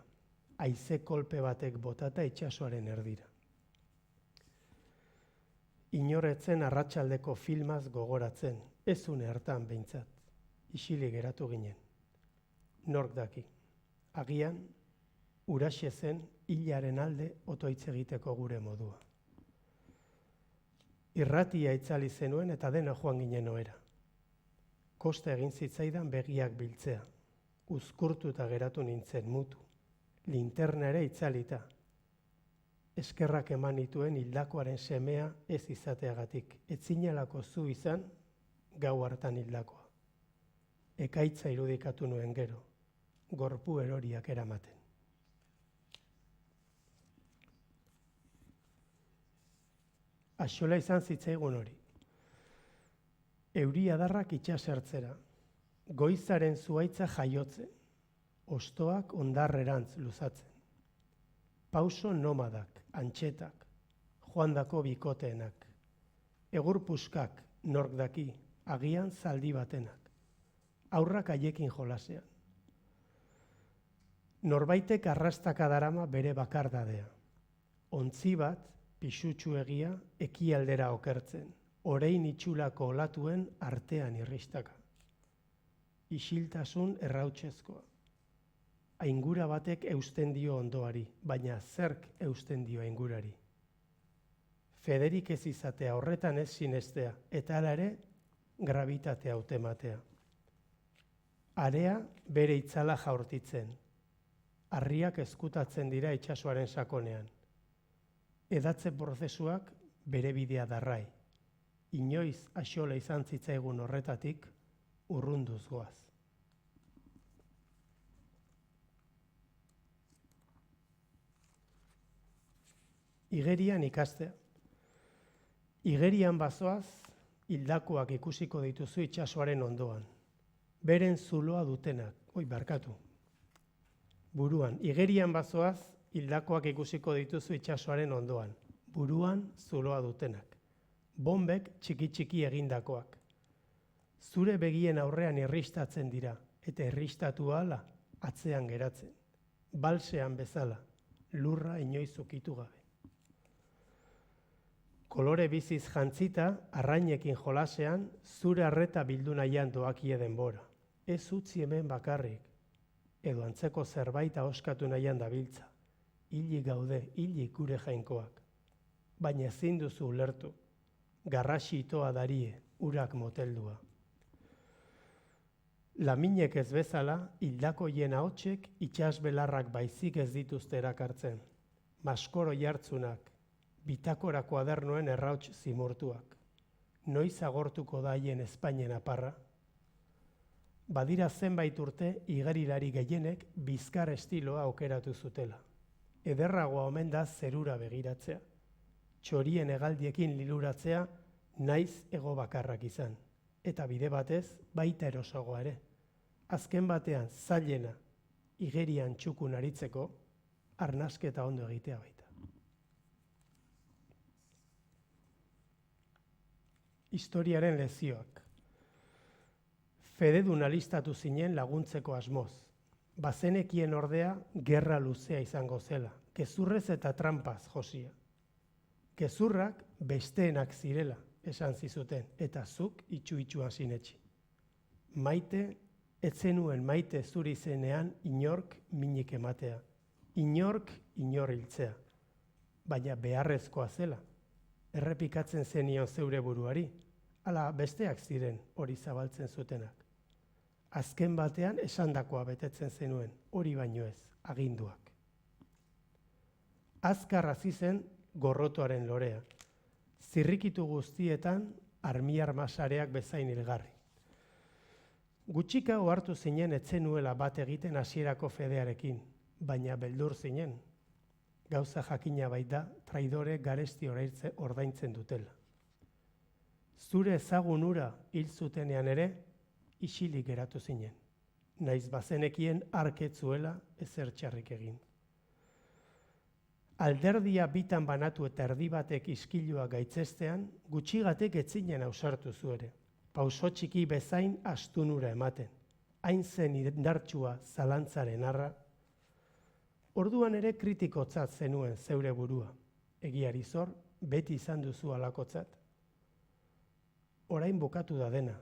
Haize kolpe batek botata itsasoaren erdira. Inoretzen arratsaldeko filmaz gogoratzen, ez une hartan behintzat. Isilik geratu ginen. Nork daki. Agian, huraxe zen hilaren alde otoitz egiteko gure modua. Irratia itzali zenuen eta dena joan ginen ohera. Kosta egin zitzaidan begiak biltzea. Uzkurtuta geratu nintzen mutu. Linterna ere itzalita. Eskerrak eman nituen hildakoaren semea ez izateagatik. Etzinelako zu izan, gau hartan hildakoa. Ekaitza irudikatu nuen gero, gorpu eroriak eramaten. Axola izan zitzaigun hori. Euri adarrak itsasertzera, goizaren zuhaitza jaiotzen, ostoak ondarrerantz luzatzen. Pauso nomadak, antxetak, joandako bikoteenak, egur puskak, nork daki, agian zaldi batenak. Aurrak haiekin jolasean. Norbaitek arrastaka darama bere bakardadea. Ontzi bat, pisutsu egia, ekialdera okertzen, orein itxulako olatuen artean irristaka. Isiltasun errautsezkoa. Aingura batek eusten dio ondoari, baina zerk eusten dio aingurari. Federik ez izatea horretan ez sinestea, eta hala ere, grabitatea hautematea. Area bere itzala jaurtitzen. Harriak ezkutatzen dira itsasoaren sakonean. Edatze prozesuak bere bidea darrai. Inoiz axola izan zitzaigun horretatik urrunduz goaz. Igerian ikastea. Igerian bazoaz, hildakoak ikusiko dituzu itsasoaren ondoan. Beren zuloa dutenak, buruan. Igerian bazoaz, hildakoak ikusiko dituzu itsasoaren ondoan. Buruan zuloa dutenak. Bombek txiki-txiki egindakoak. Zure begien aurrean irristatzen dira, eta irristatu ahala atzean geratzen. Balsean bezala, lurra inoiz ukitu gabe. Kolore biziz jantzita, arrainekin jolasean, zure arreta bildu nahian doakie denbora. Ez utzi hemen bakarrik, edo antzeko zerbait ahoskatu nahian dabiltza. Hilik gaude, hilik gure jainkoak. Baina ezin duzu ulertu, garrasi itoa darie, urak moteldua. Laminek ez bezala, hildakoien ahotsek itsasbelarrak baizik ez dituzte erakartzen. Maskoro jartzunak, bitakora kuadernoen errauts zimurtuak. Noiz agortuko da haien Espainien aparra? Badira zenbait urte igerilari gehienek bizkar estiloa aukeratu zutela. Ederragoa omen da zerura begiratzea. Txorien hegaldiekin liluratzea naiz ego bakarrak izan. Eta bide batez baita erosoagoa ere. Azken batean zailena igerian txukun aritzeko arnasketa ondo egitea baita. Historiaren lezioak. Fededun alistatu zinen laguntzeko asmoz. Bazenekien ordea gerra luzea izango zela, gezurrez eta trampaz josia. Gezurrak besteenak zirela, esan zizuten, eta zuk itxu-itxuan sinetxi. Maite, etzenuen maite zuri zenean inork minik ematea, inork inor hiltzea, baina beharrezkoa zela. Errepikatzen zenion zeure buruari, ala besteak ziren hori zabaltzen zutenak. Azken batean esandakoa betetzen zenuen, hori baino ez, aginduak. Azkar hasi zen gorrotoaren lorea, zirrikitu guztietan armi-armasareak bezain hilgarri. Gutxika ohartu zinen etzenuela bat egiten hasierako fedearekin, baina beldur zinen. Gauza jakina baita traidore garesti ordaintzen dutela. Zure ezagun hura hil zutenean ere, isilik geratu zinen. Naiz bazenekien arketzuela ezer txarrik egin. Alderdia bitan banatu eta erdi batek iskilua gaitzestean, gutxigatek etzinen ausartu zuere. Pauso txiki bezain astunura ematen. Hain zen indartsua zalantzaren arra. Orduan ere kritikotzat zenuen zeure burua. Egiari zor, beti izan duzu alakotzat. Orain bukatu da dena.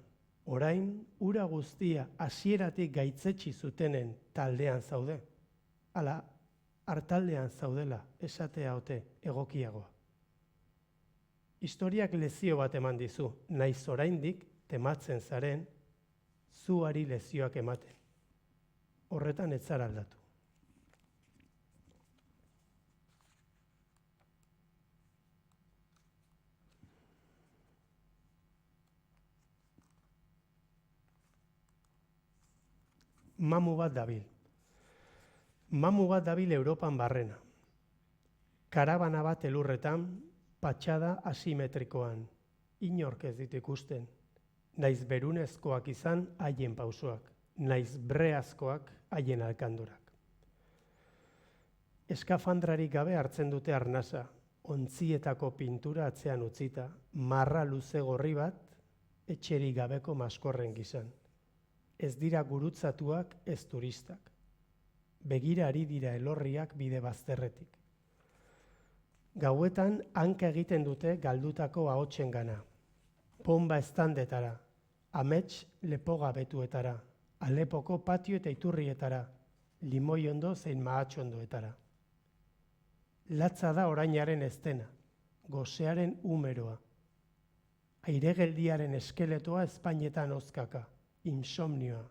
Orain, ura guztia hasieratik gaitzetsi zutenen taldean zaude. Hala, hartaldean zaudela esatea ote egokiagoa. Historiak lezio bat eman dizu, naiz oraindik tematzen zaren, zuari lezioak ematen. Horretan ez zara aldatu. Mamu bat dabil. Mamu bat dabil Europan barrena. Karabana bat elurretan, patxada asimetrikoan. Inork ez dit ikusten. Naiz berunezkoak izan haien pausoak. Naiz breazkoak haien alkandurak. Eskafandrarik gabe hartzen dute arnasa. Ontzietako pintura atzean utzita. Marra luze gorri bat, etxerik gabeko maskorren gizan. Ez dira gurutzatuak ez turistak. Begira ari dira elorriak bide bazterretik. Gauetan hanka egiten dute galdutako ahotsen gana. Ponba estandetara, amets lepogabetuetara, Alepoko patio eta iturrietara, Limoiondo zein Mahatxondoetara. Latza da orainaren estena, gosearen umeroa. Airegeldiaren eskeletoa espainetan ozkaka. Insomnioa,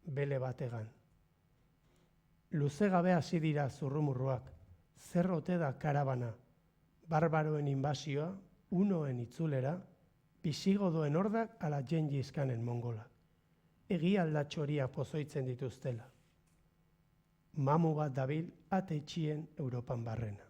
bele bategan. Luze gabe hasi dira zurrumurruak, zer ote da karabana, barbaroen inbasioa, unoen itzulera, bisigodoen ordak ala Gengis-Khanen mongola. Egi aldatxoria pozoitzen dituztela. Mamu bat dabil ate itxien Europan barrena.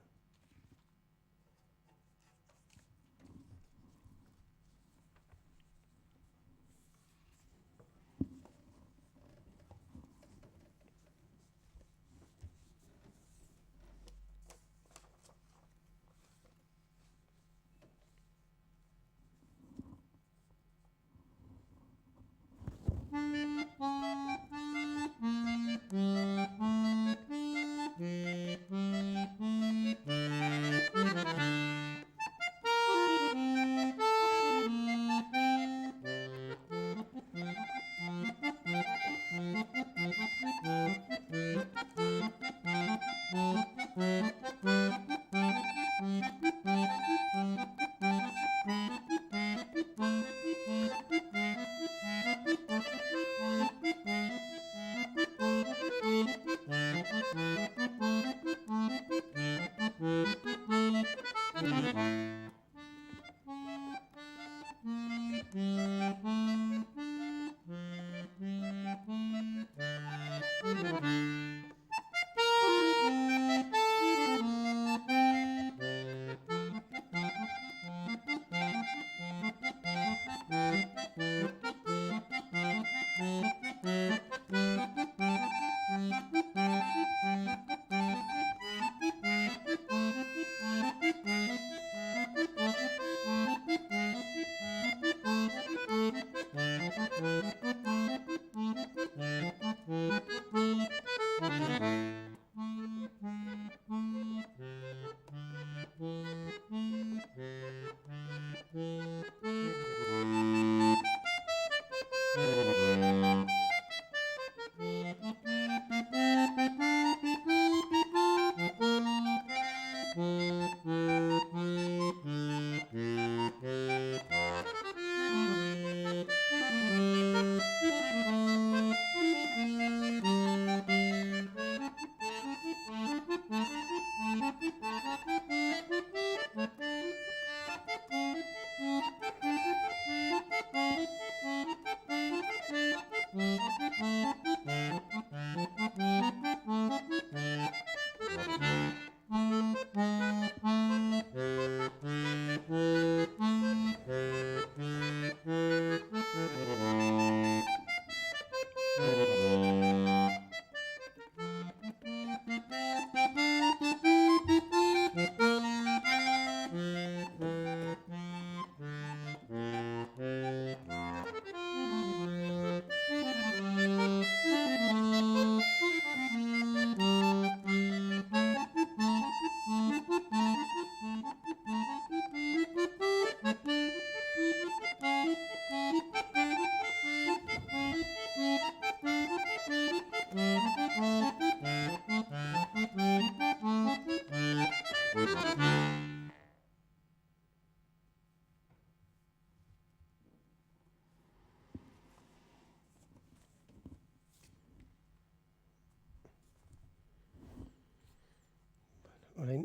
Orain,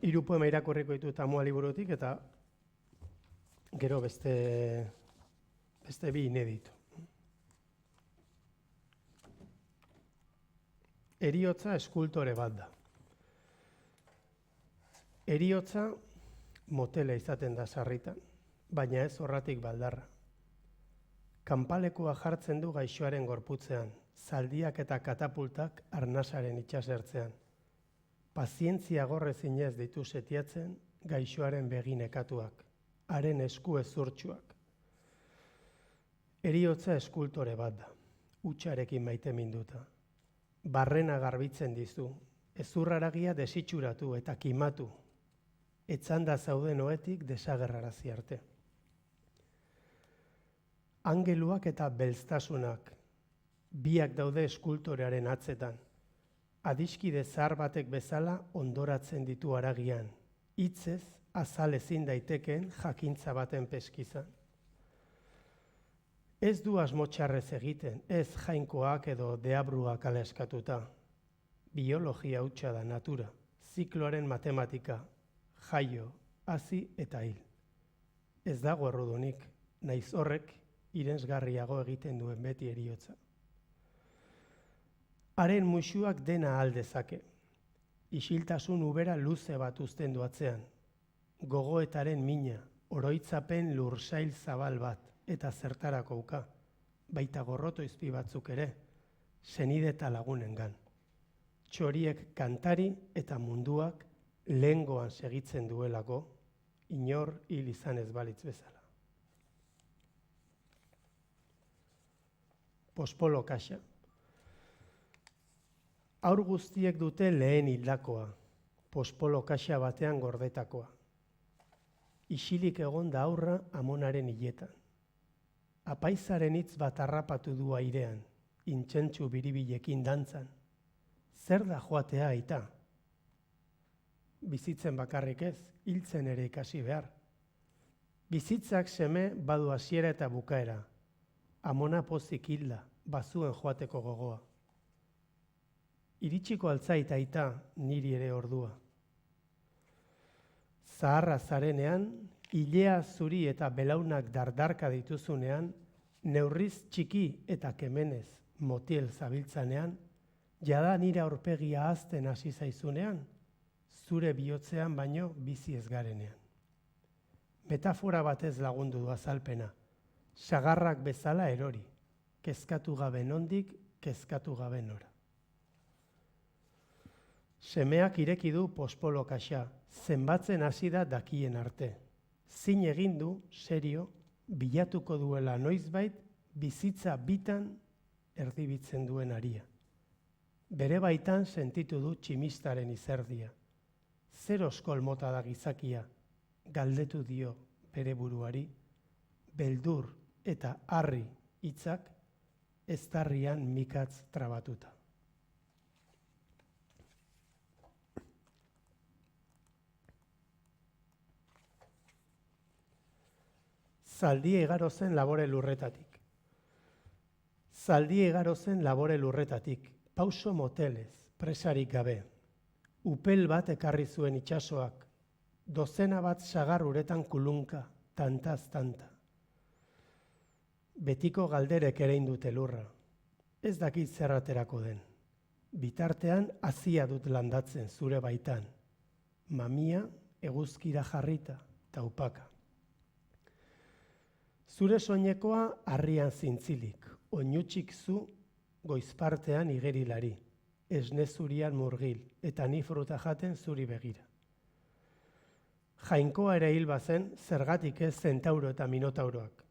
hiru poema irakurriko ditut Amua liburutik eta gero beste bi ineditu. Heriotza eskultore bat da. Heriotza motela izaten da sarritan, baina ez horratik baldarra. Kanpalekua jartzen du gaixoaren gorputzean, zaldiak eta katapultak arnasaren itsasertzean. Pazientzia gorrezinez ditu setiatzen gaixoaren beginekatuak, haren esku ezurtsuak. Heriotza eskultore bat da, hutsarekin maite minduta. Barrena garbitzen dizu, ezurraragia desitxuratu eta kimatu, etzanda zauden oetik desagerrarazi arte. Angeluak eta belztasunak, biak daude eskultorearen atzetan. Adiskide zahar batek bezala ondoratzen ditu haragian, hitzez azal ezin daitekeen jakintza baten peskizan. Ez du asmotxarrez egiten, ez jainkoak edo deabruak ala eskatuta. Biologia hutsa da natura, zikloaren matematika, jaio, hazi eta hil. Ez dago errudunik, naiz horrek irensgarriago egiten duen beti heriotza. Haren musuak dena aldezake. Isiltasun ubera luze bat uzten du atzean. Gogoetaren mina, oroitzapen lursail zabal bat, eta zertarako uka, baita gorroto izpi batzuk ere, senide eta lagunengan. Txoriek kantari eta munduak lehengoan segitzen duelako, inor hil izan ez balitz bezala. Pospolo kaxa. Haur guztiek dute lehen hildakoa, pospolo kaxa batean gordetakoa. Isilik egon da aurra amonaren hiletan. Apaizaren hitz bat harrapatu du airean, intsentsu biribilekin dantzan. Zer da joatea aita? Bizitzen bakarrik ez, hiltzen ere ikasi behar. Bizitzak seme badu hasiera eta bukaera. Amona pozik hilda, bazuen joateko gogoa. Iritsiko altzait aita, niri ere ordua. Zaharra zarenean, ilea zuri eta belaunak dardarka dituzunean, neurriz txiki eta kemenez motiel zabiltzanean, jada nire aurpegia hazten hasi zaizunean, zure bihotzean baino bizi ez garenean. Metafora batez lagundu du azalpena, sagarrak bezala erori, kezkatu gabe nondik, kezkatu gabe nora. Semeak ireki du pospolo kaxa, zenbatzen hasi da dakien arte. Zin egin du, serio, bilatuko duela noizbait, bizitza bitan erdibitzen duen aria. Bere baitan sentitu du tximistaren izerdia. Zer oskol mota da gizakia, galdetu dio bere buruari, beldur eta harri hitzak eztarrian mikatz trabatuta. Zaldi igaro zen labore lurretatik. Zaldi igaro zen labore lurretatik, pauso motelez, presarik gabe. Upel bat ekarri zuen itsasoak, dozena bat sagar uretan kulunka, tantaz tanta. Betiko galderek ere indute lurra. Ez dakit zerraterako den. Bitartean hazia dut landatzen zure baitan. Mamia eguzkira jarrita taupaka. Zure soinekoa harrian zintzilik, oinutsik zu goizpartean igerilari, esnezurian murgil, eta ni fruta jaten zuri begira. Jainkoa ere hil bazen, zergatik ez Zentauro eta Minotauroak.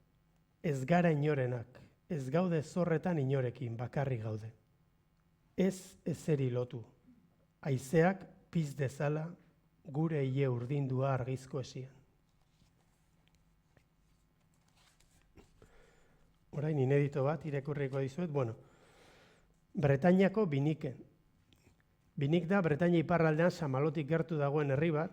Ez gara inorenak, ez gaude zorretan inorekin bakarrik gaude. Ez ezeri lotu, haizeak piz dezala gure ile urdindua argizko esian. Orain inedito bat irakurriko dizuet, Bretainiako Biniken. Binik da Bretaina iparraldean Samalotik gertu dagoen herri bat,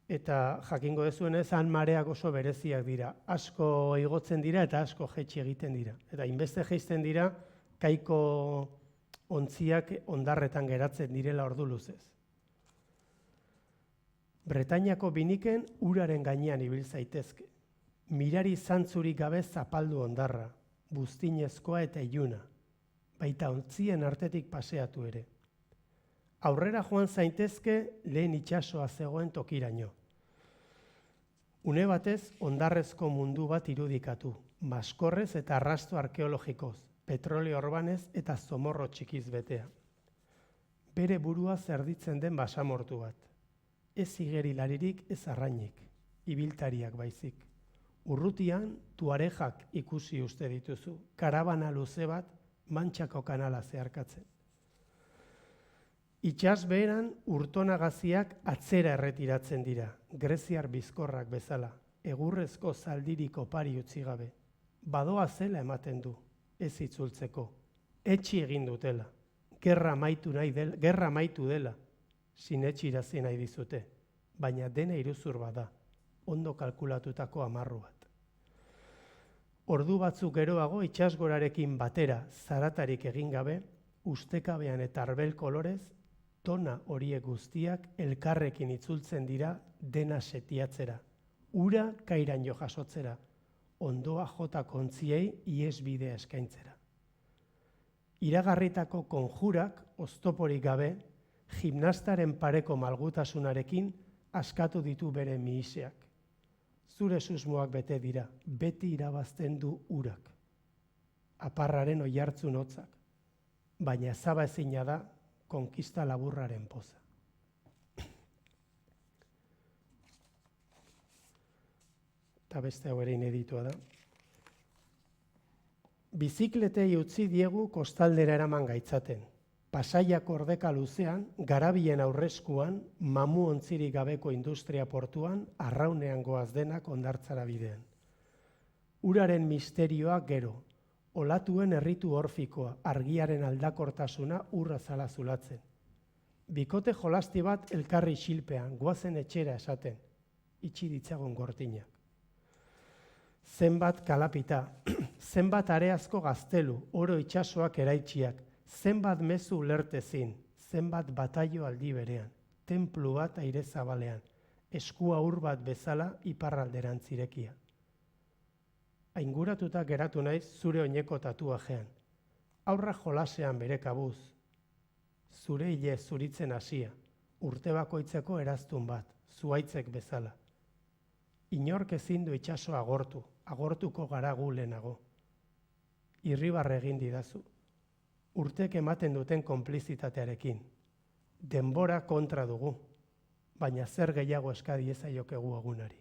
eta jakingo dezuenez, han mareak oso bereziak dira. Asko igotzen dira eta asko jaitsi egiten dira. Eta inbeste jaisten dira, kaiko ontziak ondarretan geratzen direla ordu luzez. Bretainiako Biniken uraren gainean ibil zaitezke. Mirari zantzurik gabe zapaldu ondarra, buztinezkoa eta iluna, baita ontzien artetik paseatu ere. Aurrera joan zaitezke lehen itsasoa zegoen tokiraino. Une batez ondarrezko mundu bat irudikatu, maskorrez eta arrasto arkeologikoz, petrolio orbanez eta zomorro txikiz betea. Bere burua zerditzen den basamortu bat. Ez igerilaririk ez arrainik, ibiltariak baizik. Urrutian tuarejak ikusi uste dituzu, karabana luze bat Mantxako kanala zeharkatzen. Itsas beheran urtonagaziak atzera erretiratzen dira, greziar bizkorrak bezala, egurrezko zaldirik opari utzi gabe. Badoa zela ematen du, ez itzultzeko, etxi egin dutela, gerra amaitu dela, sinetxirazi nahi dizute, baina dena iruzur bada, ondo kalkulatutako amarru bat. Ordu batzuk geroago itsasgorarekin batera zaratarik egin gabe, ustekabean eta arbel kolorez, tona horiek guztiak elkarrekin itzultzen dira dena setiatzera, ura kairaino jasotzera, ondoa jota kontziei iesbidea eskaintzera. Iragarritako konjurak oztoporik gabe, gimnastaren pareko malgutasunarekin askatu ditu bere mihiseak. Zure susmoak bete dira, beti irabazten du urak. Aparraren oihartzun hotzak, baina ezaba ezina da konkista laburraren poza. Eta beste hau ere ineditua da. Bizikletei utzi diegu kostaldera eraman gaitzaten. Pasaiako ordeka luzean, garabien aurreskuan, mamu ontzirik gabeko industria portuan, arraunean goaz denak ondartzara bidean. Uraren misterioa gero, olatuen erritu orfikoa, argiaren aldakortasuna urra zala zulatzen. Bikote jolasti bat elkarri xilpean, goazen etxera esaten, itxi ditzagun gortinak. Zenbat kalapita, zenbat areazko gaztelu, oro itsasoak eraitsiak, zenbat mezu ulertezin, zenbat bataio aldi berean, tenplu bat aire zabalean, eskua ur bat bezala iparralderantz irekia. Ainguratuta geratu naiz zure oineko tatuajean, aurra jolasean bere kabuz, zure hile zuritzen hasia, urte bakoitzeko eraztun bat, zuaitzek bezala. Inork ezin du itsasoa agortu, agortuko gara gu lehenago. Irribarre egin didazu. Urtek ematen duten konplizitatearekin. Denbora kontra dugu, baina zer gehiago eskadi ezaiokegu egunari.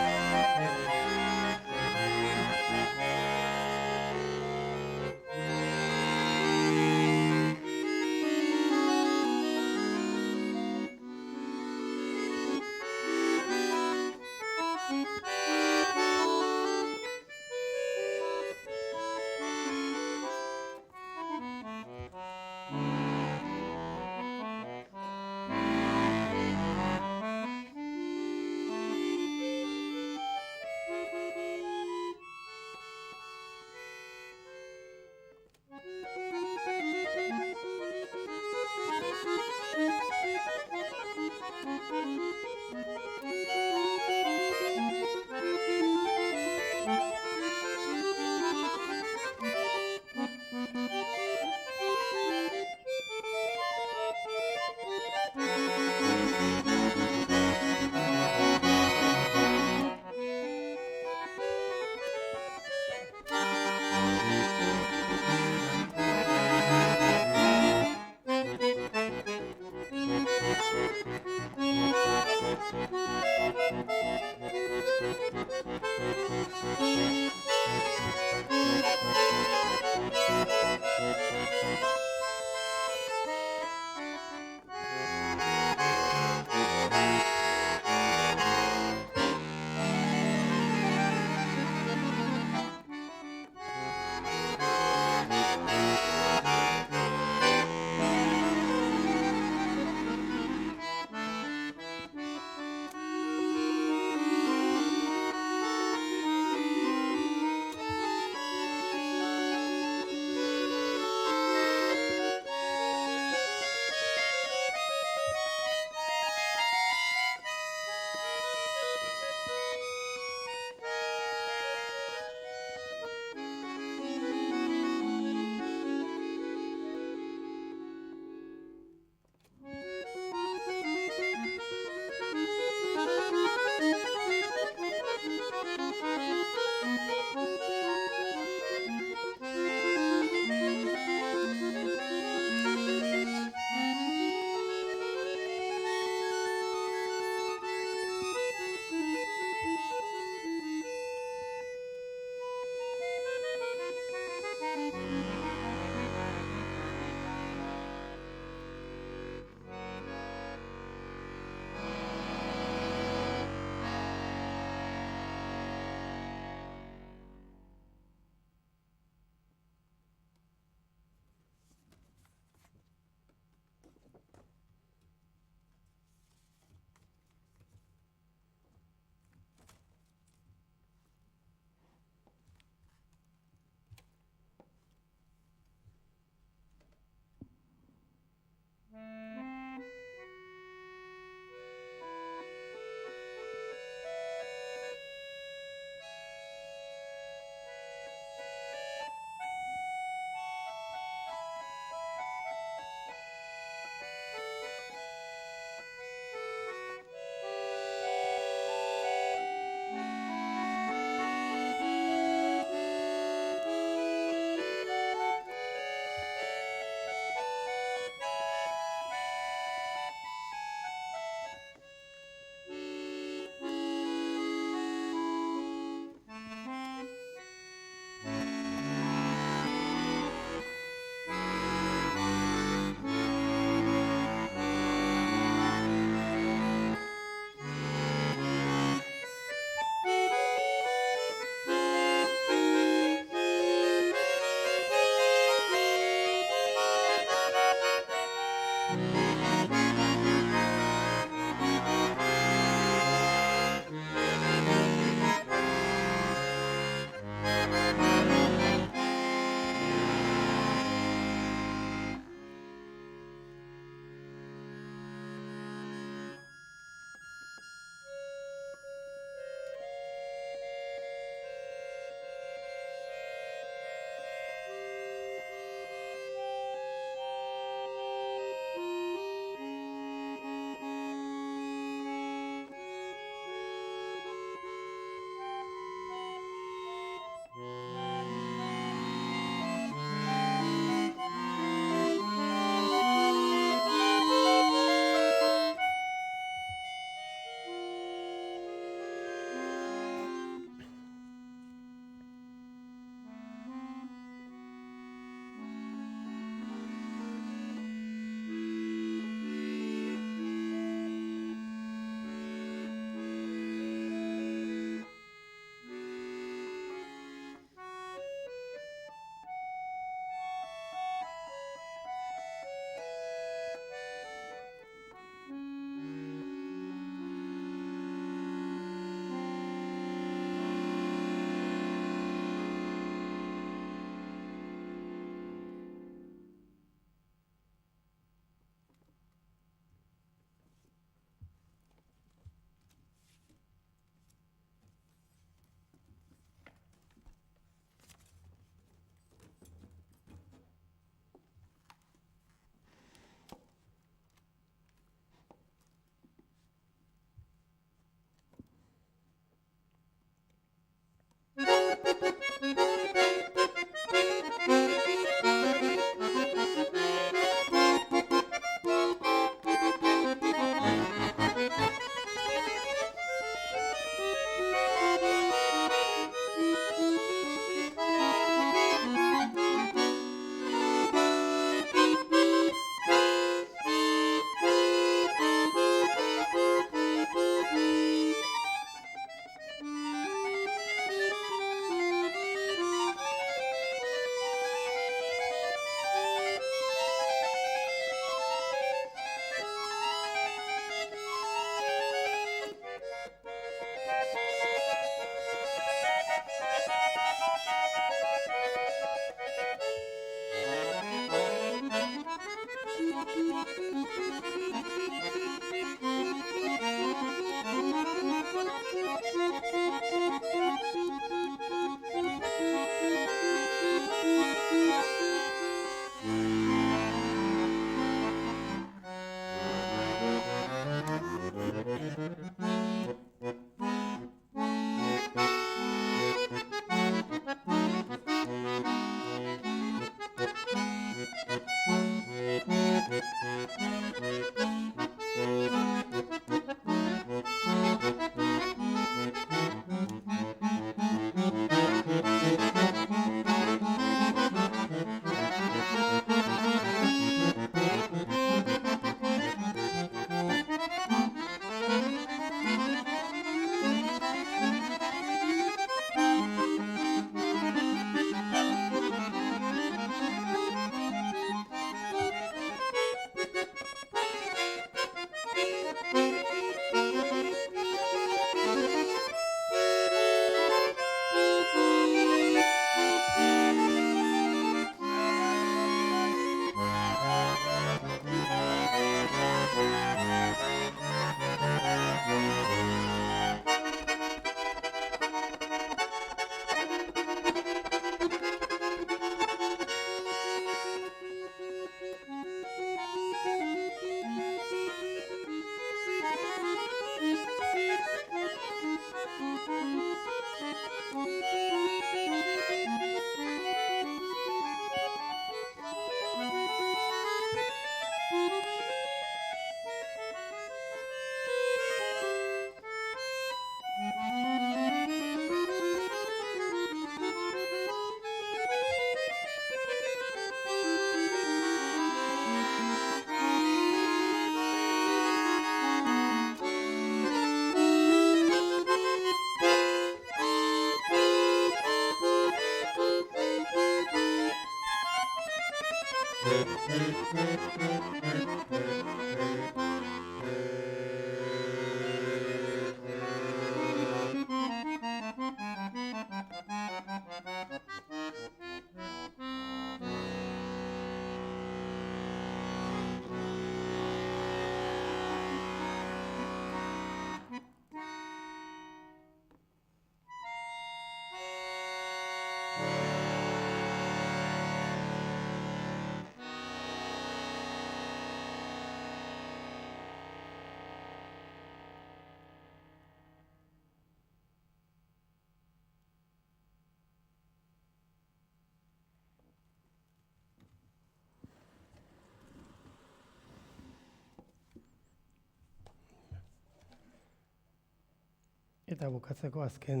Eta bukatzeko azken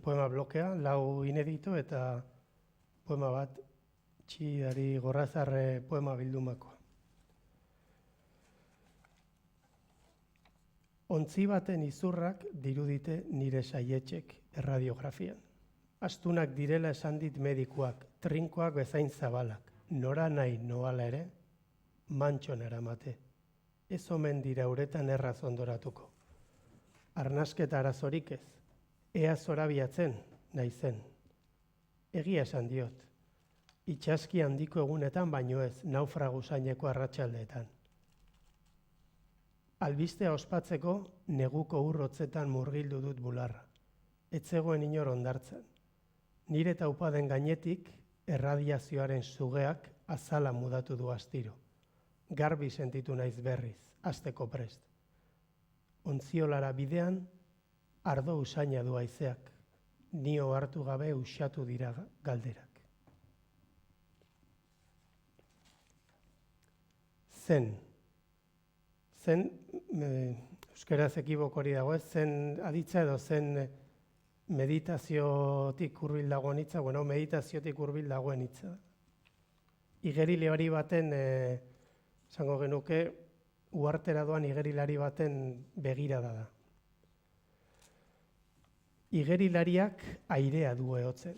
poema blokea, 4 inedito eta poema bat Txidari Gorrazarre poema bildumakoa. Ontzi baten izurrak dirudite nire saietxek erradiografian. Astunak direla esan dit medikuak, trinkoak bezain zabalak, nora nahi noala ere, mantxon eramate. Ez omen dira uretan erraz ondoratuko. Arnasketa arazorik ez, ea zorabiatzen, nahi zen. Egia esan diot, itxaski handiko egunetan baino ez, naufragusaineko arratsaldeetan. Albistea ospatzeko neguko urrotzetan murgildu dut bularra. Ez zegoen inor ondartzen. Nire taupaden gainetik erradiazioaren sugeak azala mudatu du astiro. Garbi sentitu naiz berriz, hasteko prest. Ontziolara bidean, ardo usaina du haizeak, nio hartu gabe usatu dira galderak. Zen euskaraz ekibokori dago, zen aditza edo zen meditaziotik hurbil dagoen hitza, meditaziotik hurbil dagoen hitza. Igerilari baten, esango genuke, uhartera doan igerilari baten begirada da. Igerilariak airea du ehotzen.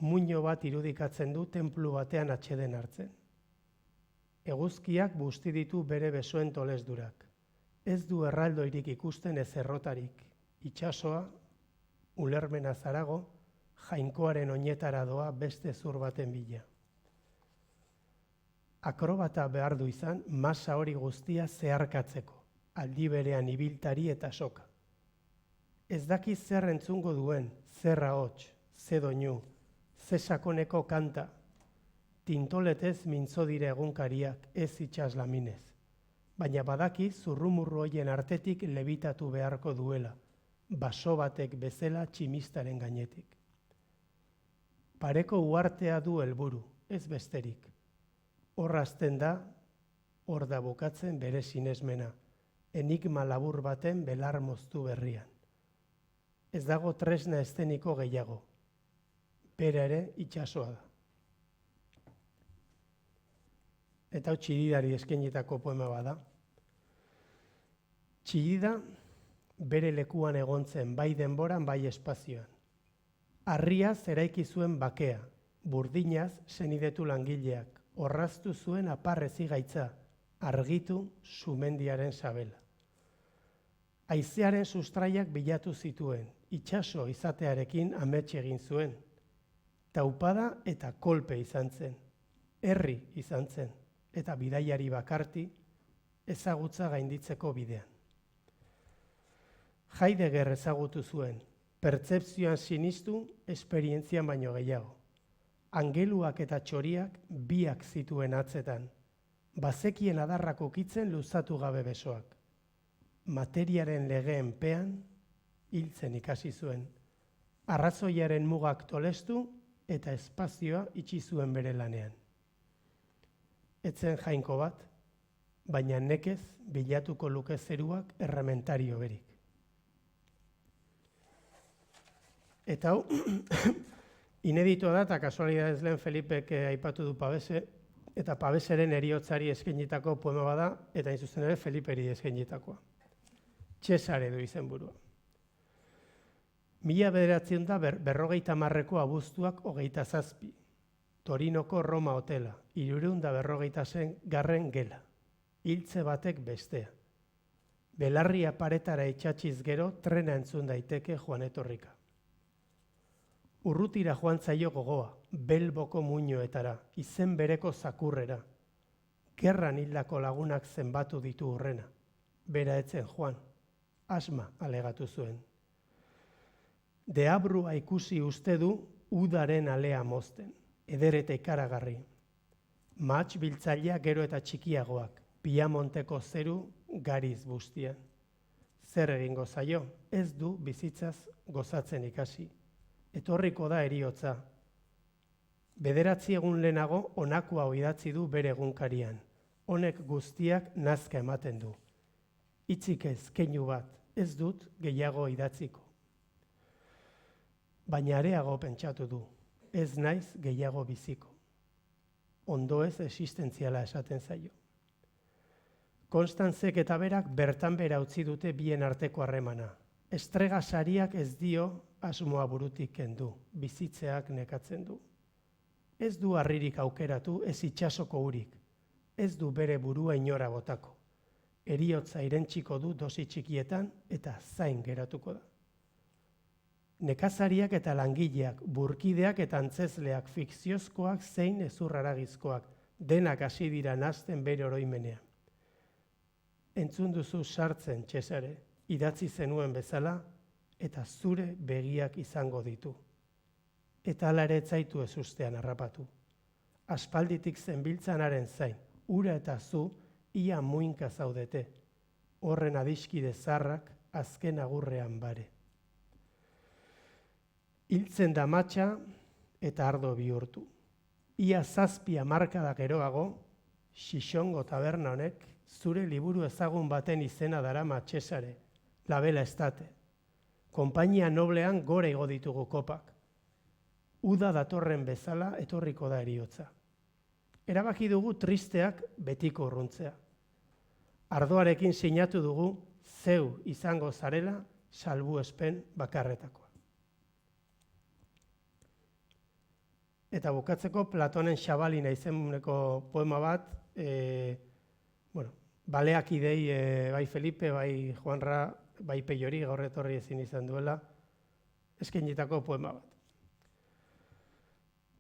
Muino bat irudikatzen du tenplu batean atxeden hartzen. Eguzkiak busti ditu bere besoen tolesdurak. Ez du erraldoirik ikusten ez errotarik. Itsasoa, ulermena zarago, jainkoaren oinetara doa beste zur baten bila. Akrobata behar du izan, masa hori guztia zeharkatzeko, aldi berean ibiltari eta soka. Ez daki zer entzungo duen, zer ahots, ze doinu, ze sakoneko kanta, tintoletez mintzo dire egunkariak ez itxaslaminez, baina badaki zurrumurru hoien artetik lebitatu beharko duela, baso batek bezala tximistaren gainetik. Pareko uhartea du helburu, ez besterik. Hor hasten da, hor da bukatzen bere sinesmena, enigma labur baten belar moztu berrian. Ez dago tresna esteniko gehiago, bera ere itsasoa da. Eta hau Txididari eskainitako poema bada. Txidida bere lekuan egontzen bai denboran bai espazioan. Harriaz eraiki zuen bakea, burdinaz senidetu langileak, orraztu zuen aparrezi gaitza, argitu sumendiaren sabela. Haizearen sustraiak bilatu zituen, itsaso izatearekin amets egin zuen. Taupada eta kolpe izan zen, herri izan zen, eta bidaiari bakarti ezagutza gainditzeko bidean. Heidegger ezagutu zuen, pertzepzioan sinistu, esperientzian baino gehiago. Angeluak eta txoriak biak zituen atzetan, bazekien adarrak ukitzen luzatu gabe besoak. Materiaren legeen pean hiltzen ikasi zuen, arrazoiaren mugak tolestu eta espazioa itxi zuen bere lanean. Etzen jainko bat, baina nekez bilatuko luke zeruak erramentario berik. Eta hau, ineditoa da, eta kasualidadez lehen Felipek aipatu du Pabese, eta Pabeseren heriotzari eskainitako poema bada, eta hain zuzen ere Feliperi eskainitakoa. Txesare du izenburua. 1900 abuztuak 27. Torinoko Roma hotela, 350 gela. Hiltze batek bestea. Belarria paretara itxatxiz gero, trena entzun daiteke joan etorrika. Urrutira joan zaio gogoa, Belboko muinoetara, izen bereko zakurrera. Gerran hildako lagunak zenbatu ditu hurrena. Bera etzen joan, asma alegatu zuen. Deabrua ikusi uste du udaren alea mozten, eder eta ikaragarri. Mahats biltzailea gero eta txikiagoak, Piamonteko zeru gariz bustian. Zer egingo zaio, ez du bizitzaz gozatzen ikasi. Etorriko da heriotza. 9 egun lehenago honakoa idatzi du bere egunkarian. Honek guztiak nazka ematen du. Hitzik ez, keinu bat, ez dut gehiago idatziko. Baina areago pentsatu du, ez naiz gehiago biziko. Ondo ez existentziala esaten zaio. Konstantzek eta berak bertan bera utzi dute bien arteko harremana. Estrega sariak ez dio asmoa burutik kendu, bizitzeak nekatzen du. Ez du harririk aukeratu, ez itsasoko urik. Ez du bere burua inora botako. Heriotza irentsiko du dosi txikietan eta zain geratuko da. Nekazariak eta langileak, burkideak eta antzezleak, fikziozkoak zein ezurraragizkoak, denak hasi dira nazten bere oroimenea. Entzun duzu sartzen, Cesare, idatzi zenuen bezala, eta zure begiak izango ditu. Eta hala ere ez zaitu ez ustean harrapatu. Aspalditik zenbiltzanaren zain, ura eta zu, ia muinka zaudete. Horren adiskide zarrak azken agurrean bare. Hiltzen da matxa eta ardo bihurtu. Ia 7 hamarkada geroago, Xixongo taberna honek zure liburu ezagun baten izena darama Cesare, La Bella Estate. Konpainia noblean gore igo ditugu kopak. Uda datorren bezala etorriko da heriotza. Erabaki dugu tristeak betiko urruntzea. Ardoarekin sinatu dugu zeu izango zarela salbuespen bakarretakoa. Eta bukatzeko Platonen Xabalina izeneko poema bat, baleak idei bai Felipe, bai Juanra, bai Peiori, gaur etorri ezin izan duela, eskainitako poema bat.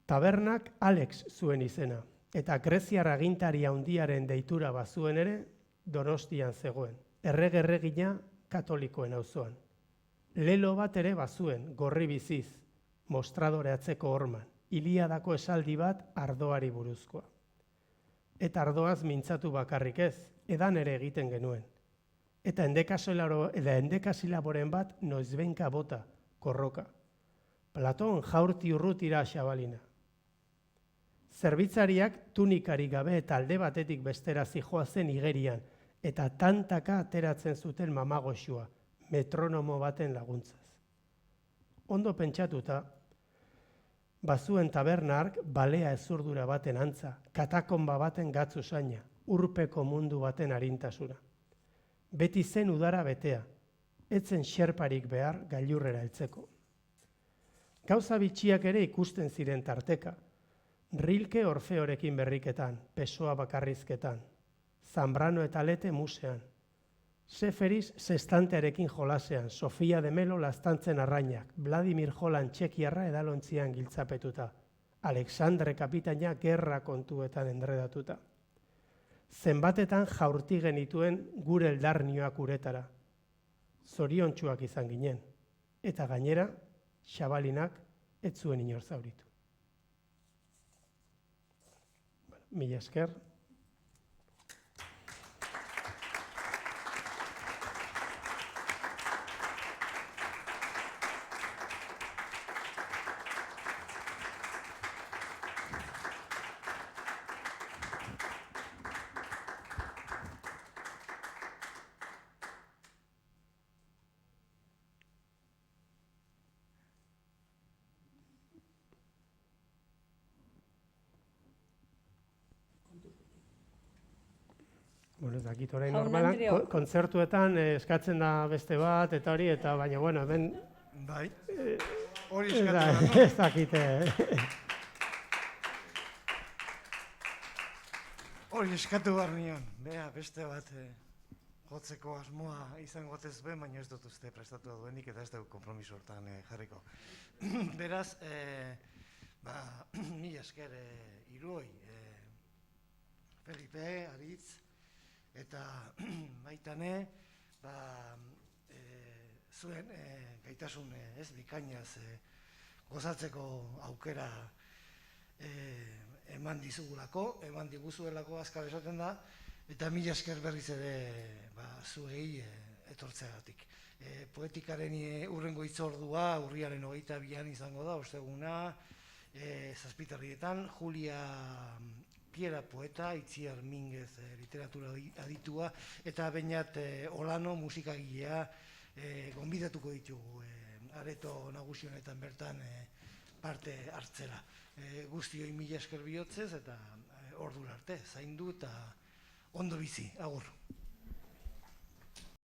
Tabernak Alex zuen izena, eta greziar agintari handiaren deitura bazuen ere, Donostian zegoen, erregina katolikoen auzoan. Lelo bat ere bazuen, gorri biziz, mostradore atzeko horman, Iliadako esaldi bat ardoari buruzkoa. Eta ardoaz mintzatu bakarrik ez, edan ere egiten genuen. Eta endekasilaboren bat noizbenka bota, korroka. Platon jaurti urrutira Xabalina. Zerbitzariak tunikari gabe eta alde batetik bestera zijoazen igerian, eta tantaka ateratzen zuten mamagoxua, metronomo baten laguntzaz. Ondo pentsatuta, bazuen tabernark balea ezurdura baten antza, katakonba baten gatzu zaina, urpeko mundu baten arintasuna. Beti zen udara betea, etzen xerparik behar gailurrera heltzeko. Gauza bitxiak ere ikusten ziren tarteka, Rilke Orfeorekin berriketan, Pessoa bakarrizketan, Zambrano eta Lete musean, Seferis Sestantearekin jolasean, Sofia de Melo laztantzen arrainak, Vladimir Jolan txekiarra edalontzian giltzapetuta, Alexandre kapitaina gerra kontuetan endredatuta. Zenbatetan jaurti genituen gure eldarnioak uretara. Zoriontsuak izan ginen, eta gainera, Xabalinak ez zuen inor zauritu. Mila esker. Bueno, ez dakit orain normalan, kontzertuetan eskatzen da beste bat, eta hori, eta baina, bueno, hemen... Bai, hori eskatu da, no? Ez dakite. Hori eskatu behar nion, beste bat jotzeko asmoa izango gotez ben, baina ez dut uste prestatu duenik eta ez dugu konpromiso hortan jarriko. Beraz, mila esker hiruoi, Felipe, Aritz eta Maitane, zuen gaitasun bikainaz gozatzeko aukera eman dizugulako, eman diguzuelako azkar esaten da, eta mila esker berriz ere zuei etortzeagatik. Poetikaren hurrengo hitzordua urriaren 22an izango da, osteguna, Zazpiterrietan, Julia Piera poeta, Itziar Minguez literatura aditua, eta Beñat Olano musikagilea gonbidatuko ditugu areto nagusi honetan bertan parte hartzera. Guztioi mila esker bihotzez eta ordura arte, zaindu eta ondo bizi, agur.